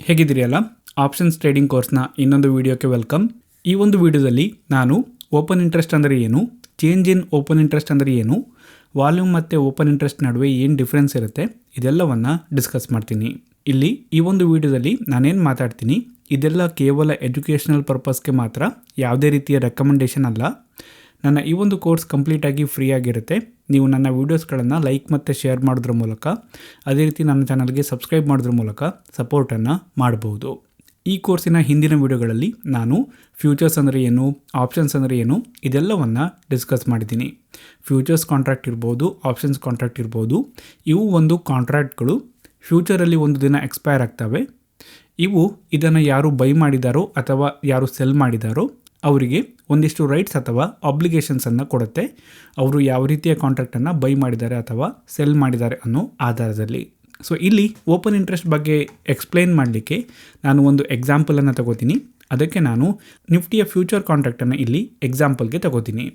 ಹೇಗಿದ್ದೀರಿಯಲ್ಲ, options trading ಕೋರ್ಸ್ನ ಇನ್ನೊಂದು ವಿಡಿಯೋಕ್ಕೆ welcome. ಈ ಒಂದು ವಿಡಿಯೋದಲ್ಲಿ ನಾನು ಓಪನ್ ಇಂಟ್ರೆಸ್ಟ್ ಅಂದರೆ ಏನು, ಚೇಂಜ್ ಇನ್ ಓಪನ್ ಇಂಟ್ರೆಸ್ಟ್ ಅಂದರೆ ಏನು, ವಾಲ್ಯೂಮ್ ಮತ್ತು ಓಪನ್ ಇಂಟ್ರೆಸ್ಟ್ ನಡುವೆ ಏನು ಡಿಫ್ರೆನ್ಸ್ ಇರುತ್ತೆ ಇದೆಲ್ಲವನ್ನು ಡಿಸ್ಕಸ್ ಮಾಡ್ತೀನಿ. ಇಲ್ಲಿ ಈ ಒಂದು ವಿಡಿಯೋದಲ್ಲಿ ನಾನೇನು ಮಾತಾಡ್ತೀನಿ ಇದೆಲ್ಲ ಕೇವಲ ಎಜುಕೇಷನಲ್ ಪರ್ಪಸ್ಗೆ ಮಾತ್ರ, ಯಾವುದೇ ರೀತಿಯ ರೆಕಮೆಂಡೇಷನ್ ಅಲ್ಲ. ನನ್ನ ಈ ಒಂದು ಕೋರ್ಸ್ ಕಂಪ್ಲೀಟಾಗಿ ಫ್ರೀ ಆಗಿರುತ್ತೆ. ನೀವು ನನ್ನ ವೀಡಿಯೋಸ್ಗಳನ್ನು ಲೈಕ್ ಮತ್ತು ಶೇರ್ ಮಾಡೋದ್ರ ಮೂಲಕ, ಅದೇ ರೀತಿ ನನ್ನ ಚಾನಲ್ಗೆ ಸಬ್ಸ್ಕ್ರೈಬ್ ಮಾಡೋದ್ರ ಮೂಲಕ ಸಪೋರ್ಟನ್ನು ಮಾಡ್ಬೋದು. ಈ ಕೋರ್ಸಿನ ಹಿಂದಿನ ವಿಡಿಯೋಗಳಲ್ಲಿ ನಾನು ಫ್ಯೂಚರ್ಸ್ ಅಂದರೆ ಏನು, ಆಪ್ಷನ್ಸ್ ಅಂದರೆ ಏನು ಇದೆಲ್ಲವನ್ನು ಡಿಸ್ಕಸ್ ಮಾಡಿದ್ದೀನಿ. ಫ್ಯೂಚರ್ಸ್ ಕಾಂಟ್ರಾಕ್ಟ್ ಇರ್ಬೋದು, ಆಪ್ಷನ್ಸ್ ಕಾಂಟ್ರಾಕ್ಟ್ ಇರ್ಬೋದು. ಇವು ಒಂದು ಕಾಂಟ್ರಾಕ್ಟ್ಗಳು ಫ್ಯೂಚರಲ್ಲಿ ಒಂದು ದಿನ ಎಕ್ಸ್ಪೈರ್ ಆಗ್ತವೆ. ಇದನ್ನು ಯಾರು ಬೈ ಮಾಡಿದಾರೋ ಅಥವಾ ಯಾರು ಸೆಲ್ ಮಾಡಿದಾರೋ ಅವರಿಗೆ ಒಂದಿಷ್ಟು ರೈಟ್ಸ್ ಅಥವಾ ಆಬ್ಲಿಗೇಷನ್ಸನ್ನು ಕೊಡುತ್ತೆ. ಅವರು ಯಾವ ರೀತಿಯ ಕಾಂಟ್ರಾಕ್ಟನ್ನು ಬೈ ಮಾಡಿದ್ದಾರೆ ಅಥವಾ ಸೆಲ್ ಮಾಡಿದ್ದಾರೆ ಅನ್ನೋ ಆಧಾರದಲ್ಲಿ. ಸೊ ಇಲ್ಲಿ ಓಪನ್ ಇಂಟ್ರೆಸ್ಟ್ ಬಗ್ಗೆ ಎಕ್ಸ್ಪ್ಲೈನ್ ಮಾಡಲಿಕ್ಕೆ ನಾನು ಒಂದು ಎಕ್ಸಾಂಪಲನ್ನು ತಗೋತೀನಿ. ಅದಕ್ಕೆ ನಾನು ನಿಫ್ಟಿಯ ಫ್ಯೂಚರ್ ಕಾಂಟ್ರಾಕ್ಟನ್ನು ಇಲ್ಲಿ ಎಕ್ಸಾಂಪಲ್ಗೆ ತಗೋತೀನಿ.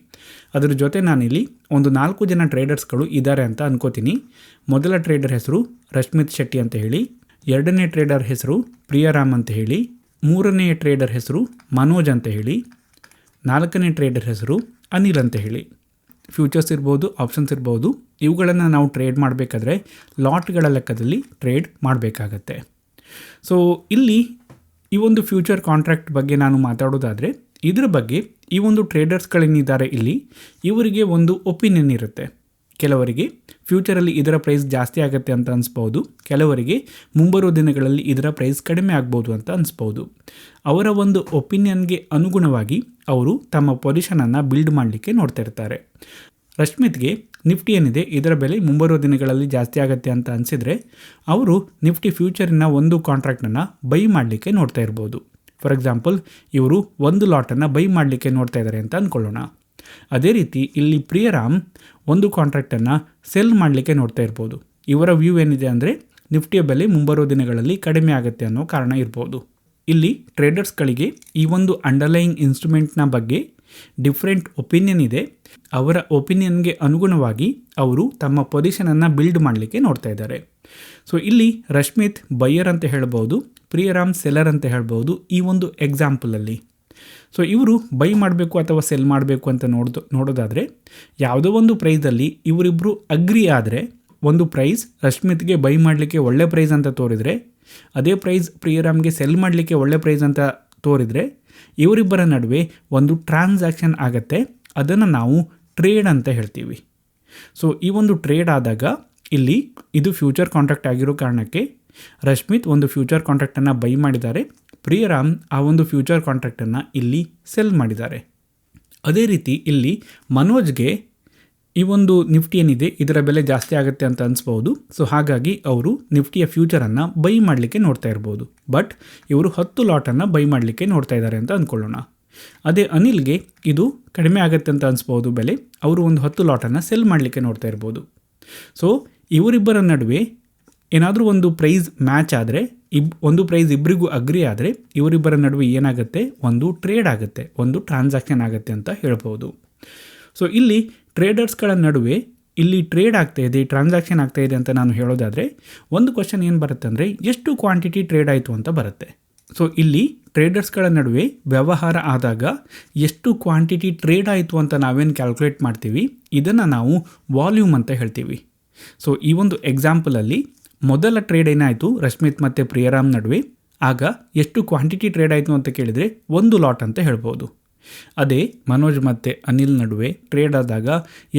ಅದರ ಜೊತೆ ನಾನಿಲ್ಲಿ ಒಂದು 4 ಜನ ಟ್ರೇಡರ್ಸ್ಗಳು ಇದ್ದಾರೆ ಅಂತ ಅನ್ಕೋತೀನಿ. ಮೊದಲ ಟ್ರೇಡರ್ ಹೆಸರು ರಶ್ಮಿತ್ ಶೆಟ್ಟಿ ಅಂತ ಹೇಳಿ, ಎರಡನೇ ಟ್ರೇಡರ್ ಹೆಸರು ಪ್ರಿಯರಾಮ್ ಅಂತ ಹೇಳಿ, ಮೂರನೇ ಟ್ರೇಡರ್ ಹೆಸರು ಮನೋಜ್ ಅಂತ ಹೇಳಿ, ನಾಲ್ಕನೇ ಟ್ರೇಡರ್ ಹೆಸರು ಅನಿಲ್ ಅಂತ ಹೇಳಿ. ಫ್ಯೂಚರ್ಸ್ ಇರ್ಬೋದು, ಆಪ್ಷನ್ಸ್ ಇರ್ಬೋದು, ಇವುಗಳನ್ನು ನಾವು ಟ್ರೇಡ್ ಮಾಡಬೇಕಾದ್ರೆ ಲಾಟ್ಗಳ ಲೆಕ್ಕದಲ್ಲಿ ಟ್ರೇಡ್ ಮಾಡಬೇಕಾಗತ್ತೆ. ಸೊ ಇಲ್ಲಿ ಈ ಒಂದು ಫ್ಯೂಚರ್ ಕಾಂಟ್ರಾಕ್ಟ್ ಬಗ್ಗೆ ನಾನು ಮಾತಾಡೋದಾದರೆ, ಇದರ ಬಗ್ಗೆ ಈ ಒಂದು ಟ್ರೇಡರ್ಸ್ಗಳೇನಿದ್ದಾರೆ ಇಲ್ಲಿ ಇವರಿಗೆ ಒಂದು ಒಪಿನಿಯನ್ ಇರುತ್ತೆ. ಕೆಲವರಿಗೆ ಫ್ಯೂಚರಲ್ಲಿ ಇದರ ಪ್ರೈಸ್ ಜಾಸ್ತಿ ಆಗುತ್ತೆ ಅಂತ ಅನಿಸ್ಬೋದು, ಕೆಲವರಿಗೆ ಮುಂಬರುವ ದಿನಗಳಲ್ಲಿ ಇದರ ಪ್ರೈಸ್ ಕಡಿಮೆ ಆಗ್ಬೋದು ಅಂತ ಅನಿಸ್ಬೋದು. ಅವರ ಒಂದು ಒಪಿನಿಯನ್ಗೆ ಅನುಗುಣವಾಗಿ ಅವರು ತಮ್ಮ ಪೊಸಿಷನನ್ನು ಬಿಲ್ಡ್ ಮಾಡಲಿಕ್ಕೆ ನೋಡ್ತಾ ಇರ್ತಾರೆ. ರಶ್ಮಿತ್ಗೆ ನಿಫ್ಟಿ ಏನಿದೆ ಇದರ ಬೆಲೆ ಮುಂಬರುವ ದಿನಗಳಲ್ಲಿ ಜಾಸ್ತಿ ಆಗುತ್ತೆ ಅಂತ ಅನಿಸಿದರೆ ಅವರು ನಿಫ್ಟಿ ಫ್ಯೂಚರಿನ ಒಂದು ಕಾಂಟ್ರಾಕ್ಟನ್ನು ಬೈ ಮಾಡಲಿಕ್ಕೆ ನೋಡ್ತಾ ಇರ್ಬೋದು. ಫಾರ್ ಎಕ್ಸಾಂಪಲ್, ಇವರು ಒಂದು ಲಾಟನ್ನು ಬೈ ಮಾಡಲಿಕ್ಕೆ ನೋಡ್ತಾ ಇದ್ದಾರೆ ಅಂತ ಅಂದ್ಕೊಳ್ಳೋಣ. ಅದೇ ರೀತಿ ಇಲ್ಲಿ ಪ್ರಿಯರಾಮ್ ಒಂದು ಕಾಂಟ್ರಾಕ್ಟನ್ನು ಸೆಲ್ ಮಾಡಲಿಕ್ಕೆ ನೋಡ್ತಾ ಇರ್ಬೋದು. ಇವರ ವ್ಯೂ ಏನಿದೆ ಅಂದರೆ ನಿಫ್ಟಿಯ ಬೆಲೆ ಮುಂಬರುವ ದಿನಗಳಲ್ಲಿ ಕಡಿಮೆ ಆಗುತ್ತೆ ಅನ್ನೋ ಕಾರಣ ಇರ್ಬೋದು. ಇಲ್ಲಿ ಟ್ರೇಡರ್ಸ್ಗಳಿಗೆ ಈ ಒಂದು ಅಂಡರ್ಲೈಯಿಂಗ್ ಇನ್ಸ್ಟ್ರೂಮೆಂಟ್ನ ಬಗ್ಗೆ ಡಿಫ್ರೆಂಟ್ ಒಪಿನಿಯನ್ ಇದೆ. ಅವರ ಒಪಿನಿಯನ್ಗೆ ಅನುಗುಣವಾಗಿ ಅವರು ತಮ್ಮ ಪೊಸಿಷನನ್ನು ಬಿಲ್ಡ್ ಮಾಡಲಿಕ್ಕೆ ನೋಡ್ತಾ ಇದ್ದಾರೆ. ಸೊ ಇಲ್ಲಿ ರಶ್ಮಿತ್ ಬೈಯರ್ ಅಂತ ಹೇಳ್ಬೋದು, ಪ್ರಿಯರಾಮ್ ಸೆಲ್ಲರ್ ಅಂತ ಹೇಳ್ಬೋದು ಈ ಒಂದು ಎಕ್ಸಾಂಪಲಲ್ಲಿ. ಸೊ ಇವರು ಬೈ ಮಾಡಬೇಕು ಅಥವಾ ಸೆಲ್ ಮಾಡಬೇಕು ಅಂತ ನೋಡೋದಾದರೆ ಯಾವುದೋ ಒಂದು ಪ್ರೈಸಲ್ಲಿ ಇವರಿಬ್ಬರು ಅಗ್ರಿ ಆದರೆ, ಒಂದು ಪ್ರೈಸ್ ರಶ್ಮಿತ್ಗೆ ಬೈ ಮಾಡಲಿಕ್ಕೆ ಒಳ್ಳೆ ಪ್ರೈಸ್ ಅಂತ ತೋರಿದರೆ, ಅದೇ ಪ್ರೈಸ್ ಪ್ರಿಯರಾಮ್ಗೆ ಸೆಲ್ ಮಾಡಲಿಕ್ಕೆ ಒಳ್ಳೆ ಪ್ರೈಸ್ ಅಂತ ತೋರಿದರೆ, ಇವರಿಬ್ಬರ ನಡುವೆ ಒಂದು ಟ್ರಾನ್ಸಾಕ್ಷನ್ ಆಗುತ್ತೆ. ಅದನ್ನು ನಾವು ಟ್ರೇಡ್ ಅಂತ ಹೇಳ್ತೀವಿ. ಸೊ ಈ ಒಂದು ಟ್ರೇಡ್ ಆದಾಗ ಇಲ್ಲಿ ಇದು ಫ್ಯೂಚರ್ ಕಾಂಟ್ರಾಕ್ಟ್ ಆಗಿರೋ ಕಾರಣಕ್ಕೆ ರಶ್ಮಿತ್ ಒಂದು ಫ್ಯೂಚರ್ ಕಾಂಟ್ರಾಕ್ಟನ್ನು ಬೈ ಮಾಡಿದ್ದಾರೆ, ಪ್ರಿಯರಾಮ್ ಆ ಒಂದು ಫ್ಯೂಚರ್ ಕಾಂಟ್ರಾಕ್ಟನ್ನು ಇಲ್ಲಿ ಸೆಲ್ ಮಾಡಿದ್ದಾರೆ. ಅದೇ ರೀತಿ ಇಲ್ಲಿ ಮನೋಜ್ಗೆ ಈ ಒಂದು ನಿಫ್ಟಿ ಏನಿದೆ ಇದರ ಬೆಲೆ ಜಾಸ್ತಿ ಆಗುತ್ತೆ ಅಂತ ಅನಿಸ್ಬೋದು. ಸೊ ಹಾಗಾಗಿ ಅವರು ನಿಫ್ಟಿಯ ಫ್ಯೂಚರನ್ನು ಬೈ ಮಾಡಲಿಕ್ಕೆ ನೋಡ್ತಾ ಇರ್ಬೋದು. ಬಟ್ ಇವರು 10 ಲಾಟನ್ನು ಬೈ ಮಾಡಲಿಕ್ಕೆ ನೋಡ್ತಾ ಇದ್ದಾರೆ ಅಂತ ಅಂದ್ಕೊಳ್ಳೋಣ. ಅದೇ ಅನಿಲ್ಗೆ ಇದು ಕಡಿಮೆ ಆಗುತ್ತೆ ಅಂತ ಅನಿಸ್ಬೋದು ಬೆಲೆ, ಅವರು ಒಂದು 10 ಲಾಟನ್ನು ಸೆಲ್ ಮಾಡಲಿಕ್ಕೆ ನೋಡ್ತಾ ಇರ್ಬೋದು. ಸೊ ಇವರಿಬ್ಬರ ನಡುವೆ ಏನಾದರೂ ಒಂದು ಪ್ರೈಸ್ ಮ್ಯಾಚ್ ಆದರೆ, ಒಂದು ಪ್ರೈಸ್ ಇಬ್ಬರಿಗೂ ಅಗ್ರಿ ಆದರೆ ಇವರಿಬ್ಬರ ನಡುವೆ ಏನಾಗುತ್ತೆ, ಒಂದು ಟ್ರೇಡ್ ಆಗುತ್ತೆ, ಒಂದು ಟ್ರಾನ್ಸಾಕ್ಷನ್ ಆಗುತ್ತೆ ಅಂತ ಹೇಳ್ಬೋದು. ಸೊ ಇಲ್ಲಿ ಟ್ರೇಡರ್ಸ್ಗಳ ನಡುವೆ ಇಲ್ಲಿ ಟ್ರೇಡ್ ಆಗ್ತಾ ಇದೆ, ಟ್ರಾನ್ಸಾಕ್ಷನ್ ಆಗ್ತಾ ಇದೆ ಅಂತ ನಾನು ಹೇಳೋದಾದರೆ ಒಂದು ಕ್ವಶನ್ ಏನು ಬರುತ್ತೆ ಅಂದರೆ ಎಷ್ಟು ಕ್ವಾಂಟಿಟಿ ಟ್ರೇಡ್ ಆಯಿತು ಅಂತ ಬರುತ್ತೆ. ಸೊ ಇಲ್ಲಿ ಟ್ರೇಡರ್ಸ್ಗಳ ನಡುವೆ ವ್ಯವಹಾರ ಆದಾಗ ಎಷ್ಟು ಕ್ವಾಂಟಿಟಿ ಟ್ರೇಡ್ ಆಯಿತು ಅಂತ ನಾವೇನು ಕ್ಯಾಲ್ಕುಲೇಟ್ ಮಾಡ್ತೀವಿ ಇದನ್ನು ನಾವು ವಾಲ್ಯೂಮ್ ಅಂತ ಹೇಳ್ತೀವಿ. ಸೊ ಈ ಒಂದು ಎಕ್ಸಾಂಪಲಲ್ಲಿ ಮೊದಲ ಟ್ರೇಡ್ ಏನಾಯಿತು ರಶ್ಮಿತ್ ಮತ್ತು ಪ್ರಿಯರಾಮ್ ನಡುವೆ, ಆಗ ಎಷ್ಟು ಕ್ವಾಂಟಿಟಿ ಟ್ರೇಡ್ ಆಯಿತು ಅಂತ ಕೇಳಿದರೆ 1 ಲಾಟ್ ಅಂತ ಹೇಳ್ಬೋದು. ಅದೇ ಮನೋಜ್ ಮತ್ತು ಅನಿಲ್ ನಡುವೆ ಟ್ರೇಡ್ ಆದಾಗ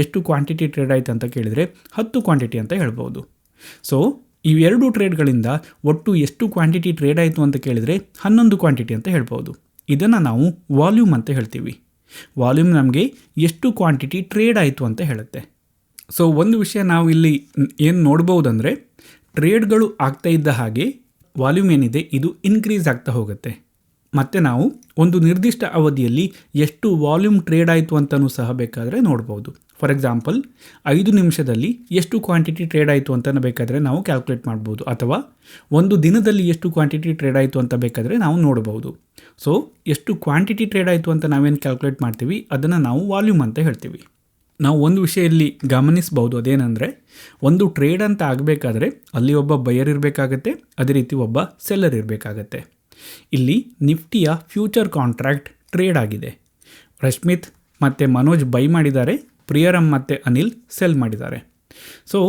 ಎಷ್ಟು ಕ್ವಾಂಟಿಟಿ ಟ್ರೇಡ್ ಆಯಿತು ಅಂತ ಕೇಳಿದರೆ 10 ಕ್ವಾಂಟಿಟಿ ಅಂತ ಹೇಳ್ಬೋದು. ಸೊ ಇವೆರಡು ಟ್ರೇಡ್ಗಳಿಂದ ಒಟ್ಟು ಎಷ್ಟು ಕ್ವಾಂಟಿಟಿ ಟ್ರೇಡ್ ಆಯಿತು ಅಂತ ಕೇಳಿದರೆ 11 ಕ್ವಾಂಟಿಟಿ ಅಂತ ಹೇಳ್ಬೋದು. ಇದನ್ನು ನಾವು ವಾಲ್ಯೂಮ್ ಅಂತ ಹೇಳ್ತೀವಿ. ವಾಲ್ಯೂಮ್ ನಮಗೆ ಎಷ್ಟು ಕ್ವಾಂಟಿಟಿ ಟ್ರೇಡ್ ಆಯಿತು ಅಂತ ಹೇಳುತ್ತೆ. ಸೊ ಒಂದು ವಿಷಯ ನಾವು ಇಲ್ಲಿ ಏನು ನೋಡ್ಬೋದಂದರೆ, ಟ್ರೇಡ್ಗಳು ಆಗ್ತಾ ಇದ್ದ ಹಾಗೆ ವಾಲ್ಯೂಮ್ ಏನಿದೆ ಇದು ಇನ್ಕ್ರೀಸ್ ಆಗ್ತಾ ಹೋಗುತ್ತೆ. ಮತ್ತು ನಾವು ಒಂದು ನಿರ್ದಿಷ್ಟ ಅವಧಿಯಲ್ಲಿ ಎಷ್ಟು ವಾಲ್ಯೂಮ್ ಟ್ರೇಡ್ ಆಯಿತು ಅಂತಲೂ ಸಹ ಬೇಕಾದರೆ ನೋಡ್ಬೋದು. ಫಾರ್ ಎಕ್ಸಾಂಪಲ್ 5 ನಿಮಿಷದಲ್ಲಿ ಎಷ್ಟು ಕ್ವಾಂಟಿಟಿ ಟ್ರೇಡ್ ಆಯಿತು ಅಂತ ಬೇಕಾದರೆ ನಾವು ಕ್ಯಾಲ್ಕುಲೇಟ್ ಮಾಡ್ಬೋದು, ಅಥವಾ ಒಂದು ದಿನದಲ್ಲಿ ಎಷ್ಟು ಕ್ವಾಂಟಿಟಿ ಟ್ರೇಡ್ ಆಯಿತು ಅಂತ ಬೇಕಾದರೆ ನಾವು ನೋಡ್ಬೋದು. ಸೊ ಎಷ್ಟು ಕ್ವಾಂಟಿಟಿ ಟ್ರೇಡ್ ಆಯಿತು ಅಂತ ನಾವೇನು ಕ್ಯಾಲ್ಕುಲೇಟ್ ಮಾಡ್ತೀವಿ ಅದನ್ನು ನಾವು ವಾಲ್ಯೂಮ್ ಅಂತ ಹೇಳ್ತೀವಿ. ನಾವು ಒಂದು ವಿಷಯ ಇಲ್ಲಿ ಗಮನಿಸ್ಬೋದು, ಅದೇನೆಂದರೆ ಒಂದು ಟ್ರೇಡ್ ಅಂತ ಆಗಬೇಕಾದ್ರೆ ಅಲ್ಲಿ ಒಬ್ಬ ಬಯರ್ ಇರಬೇಕಾಗತ್ತೆ, ಅದೇ ರೀತಿ ಒಬ್ಬ ಸೆಲ್ಲರ್ ಇರಬೇಕಾಗತ್ತೆ. ಇಲ್ಲಿ ನಿಫ್ಟಿಯ ಫ್ಯೂಚರ್ ಕಾಂಟ್ರಾಕ್ಟ್ ಟ್ರೇಡ್ ಆಗಿದೆ. ರಶ್ಮಿತ್ ಮತ್ತು ಮನೋಜ್ ಬೈ ಮಾಡಿದ್ದಾರೆ, ಪ್ರಿಯರಾಮ್ ಮತ್ತು ಅನಿಲ್ ಸೆಲ್ ಮಾಡಿದ್ದಾರೆ. ಸೊ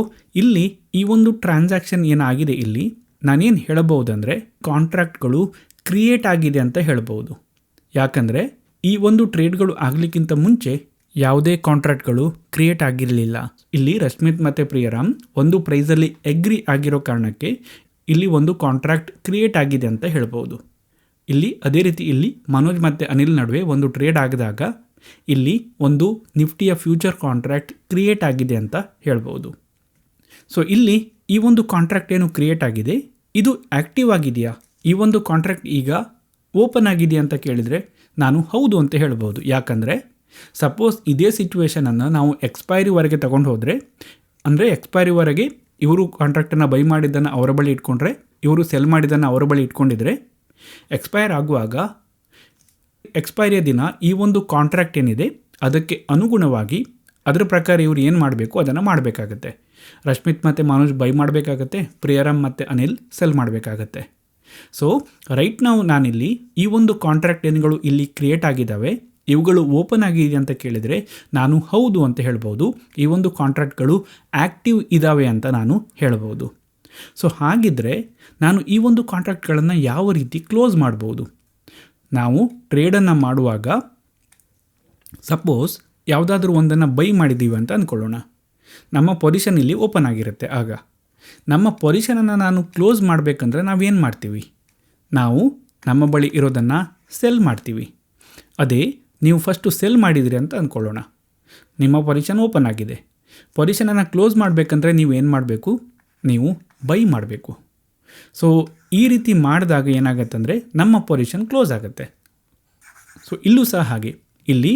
ಇಲ್ಲಿ ಈ ಒಂದು ಟ್ರಾನ್ಸಾಕ್ಷನ್ ಏನಾಗಿದೆ, ಇಲ್ಲಿ ನಾನೇನು ಹೇಳಬಹುದಂದರೆ ಕಾಂಟ್ರಾಕ್ಟ್ಗಳು ಕ್ರಿಯೇಟ್ ಆಗಿದೆ ಅಂತ ಹೇಳ್ಬೋದು. ಯಾಕಂದರೆ ಈ ಒಂದು ಟ್ರೇಡ್ಗಳು ಆಗಲಿಕ್ಕಿಂತ ಮುಂಚೆ ಯಾವುದೇ ಕಾಂಟ್ರಾಕ್ಟ್ಗಳು ಕ್ರಿಯೇಟ್ ಆಗಿರಲಿಲ್ಲ. ಇಲ್ಲಿ ರಶ್ಮಿತ್ ಮತ್ತು ಪ್ರಿಯರಾಮ್ ಒಂದು ಪ್ರೈಸಲ್ಲಿ ಎಗ್ರಿ ಆಗಿರೋ ಕಾರಣಕ್ಕೆ ಇಲ್ಲಿ ಒಂದು ಕಾಂಟ್ರಾಕ್ಟ್ ಕ್ರಿಯೇಟ್ ಆಗಿದೆ ಅಂತ ಹೇಳ್ಬೋದು. ಇಲ್ಲಿ ಅದೇ ರೀತಿ ಇಲ್ಲಿ ಮನೋಜ್ ಮತ್ತು ಅನಿಲ್ ನಡುವೆ ಒಂದು ಟ್ರೇಡ್ ಆಗಿದಾಗ ಇಲ್ಲಿ ಒಂದು ನಿಫ್ಟಿಯ ಫ್ಯೂಚರ್ ಕಾಂಟ್ರಾಕ್ಟ್ ಕ್ರಿಯೇಟ್ ಆಗಿದೆ ಅಂತ ಹೇಳ್ಬೋದು. ಸೊ ಇಲ್ಲಿ ಈ ಒಂದು ಕಾಂಟ್ರಾಕ್ಟ್ ಏನು ಕ್ರಿಯೇಟ್ ಆಗಿದೆ, ಇದು ಆ್ಯಕ್ಟಿವ್ ಆಗಿದೆಯಾ, ಈ ಒಂದು ಕಾಂಟ್ರಾಕ್ಟ್ ಈಗ ಓಪನ್ ಆಗಿದೆಯಾ ಅಂತ ಕೇಳಿದರೆ ನಾನು ಹೌದು ಅಂತ ಹೇಳ್ಬೋದು. ಯಾಕಂದರೆ ಸಪೋಸ್ ಇದೇ ಸಿಚುವೇಷನನ್ನು ನಾವು ಎಕ್ಸ್ಪೈರಿವರೆಗೆ ತೊಗೊಂಡು ಹೋದರೆ, ಅಂದರೆ ಎಕ್ಸ್ಪೈರಿವರೆಗೆ ಇವರು ಕಾಂಟ್ರಾಕ್ಟನ್ನು ಬೈ ಮಾಡಿದ್ದನ್ನು ಅವರ ಬಳಿ ಇಟ್ಕೊಂಡ್ರೆ, ಇವರು ಸೆಲ್ ಮಾಡಿದ್ದನ್ನು ಅವರ ಬಳಿ ಇಟ್ಕೊಂಡಿದ್ರೆ, ಎಕ್ಸ್ಪೈರ್ ಆಗುವಾಗ ಎಕ್ಸ್ಪೈರಿಯ ದಿನ ಈ ಒಂದು ಕಾಂಟ್ರಾಕ್ಟ್ ಏನಿದೆ ಅದಕ್ಕೆ ಅನುಗುಣವಾಗಿ ಅದರ ಪ್ರಕಾರ ಇವರು ಏನು ಮಾಡಬೇಕು ಅದನ್ನು ಮಾಡಬೇಕಾಗತ್ತೆ. ರಶ್ಮಿತ್ ಮತ್ತು ಮನೋಜ್ ಬೈ ಮಾಡಬೇಕಾಗತ್ತೆ, ಪ್ರಿಯರಾಮ್ ಮತ್ತು ಅನಿಲ್ ಸೆಲ್ ಮಾಡಬೇಕಾಗತ್ತೆ. ಸೊ ರೈಟ್ ನಾವು ನಾನಿಲ್ಲಿ ಈ ಒಂದು ಕಾಂಟ್ರಾಕ್ಟ್ ಏನುಗಳು ಇಲ್ಲಿ ಕ್ರಿಯೇಟ್ ಆಗಿದ್ದಾವೆ, ಇವುಗಳು ಓಪನ್ ಆಗಿದೆ ಅಂತ ಕೇಳಿದರೆ ನಾನು ಹೌದು ಅಂತ ಹೇಳ್ಬೋದು. ಈ ಒಂದು ಕಾಂಟ್ರಾಕ್ಟ್ಗಳು ಆ್ಯಕ್ಟಿವ್ ಇದ್ದಾವೆ ಅಂತ ನಾನು ಹೇಳ್ಬೋದು. ಸೊ ಹಾಗಿದ್ದರೆ ನಾನು ಈ ಒಂದು ಕಾಂಟ್ರಾಕ್ಟ್ಗಳನ್ನು ಯಾವ ರೀತಿ ಕ್ಲೋಸ್ ಮಾಡ್ಬೋದು? ನಾವು ಟ್ರೇಡನ್ನು ಮಾಡುವಾಗ ಸಪೋಸ್ ಯಾವುದಾದ್ರೂ ಒಂದನ್ನು ಬೈ ಮಾಡಿದ್ದೀವಿ ಅಂತ ಅಂದ್ಕೊಳ್ಳೋಣ. ನಮ್ಮ ಪೊಸಿಷನ್ ಇಲ್ಲಿ ಓಪನ್ ಆಗಿರುತ್ತೆ. ಆಗ ನಮ್ಮ ಪೊಸಿಷನನ್ನು ನಾನು ಕ್ಲೋಸ್ ಮಾಡಬೇಕಂದ್ರೆ ನಾವೇನು ಮಾಡ್ತೀವಿ? ನಾವು ನಮ್ಮ ಬಳಿ ಇರೋದನ್ನು ಸೆಲ್ ಮಾಡ್ತೀವಿ. ಅದೇ ನೀವು ಫಸ್ಟು ಸೆಲ್ ಮಾಡಿದಿರಿ ಅಂತ ಅಂದ್ಕೊಳ್ಳೋಣ. ನಿಮ್ಮ ಪೊಸಿಷನ್ ಓಪನ್ ಆಗಿದೆ. ಪೊಸಿಷನನ್ನು ಕ್ಲೋಸ್ ಮಾಡಬೇಕಂದ್ರೆ ನೀವು ಏನು ಮಾಡಬೇಕು? ನೀವು ಬೈ ಮಾಡಬೇಕು. ಸೊ ಈ ರೀತಿ ಮಾಡಿದಾಗ ಏನಾಗತ್ತಂದರೆ ನಮ್ಮ ಪೊಸಿಷನ್ ಕ್ಲೋಸ್ ಆಗುತ್ತೆ. ಸೊ ಇಲ್ಲೂ ಸಹ ಹಾಗೆ, ಇಲ್ಲಿ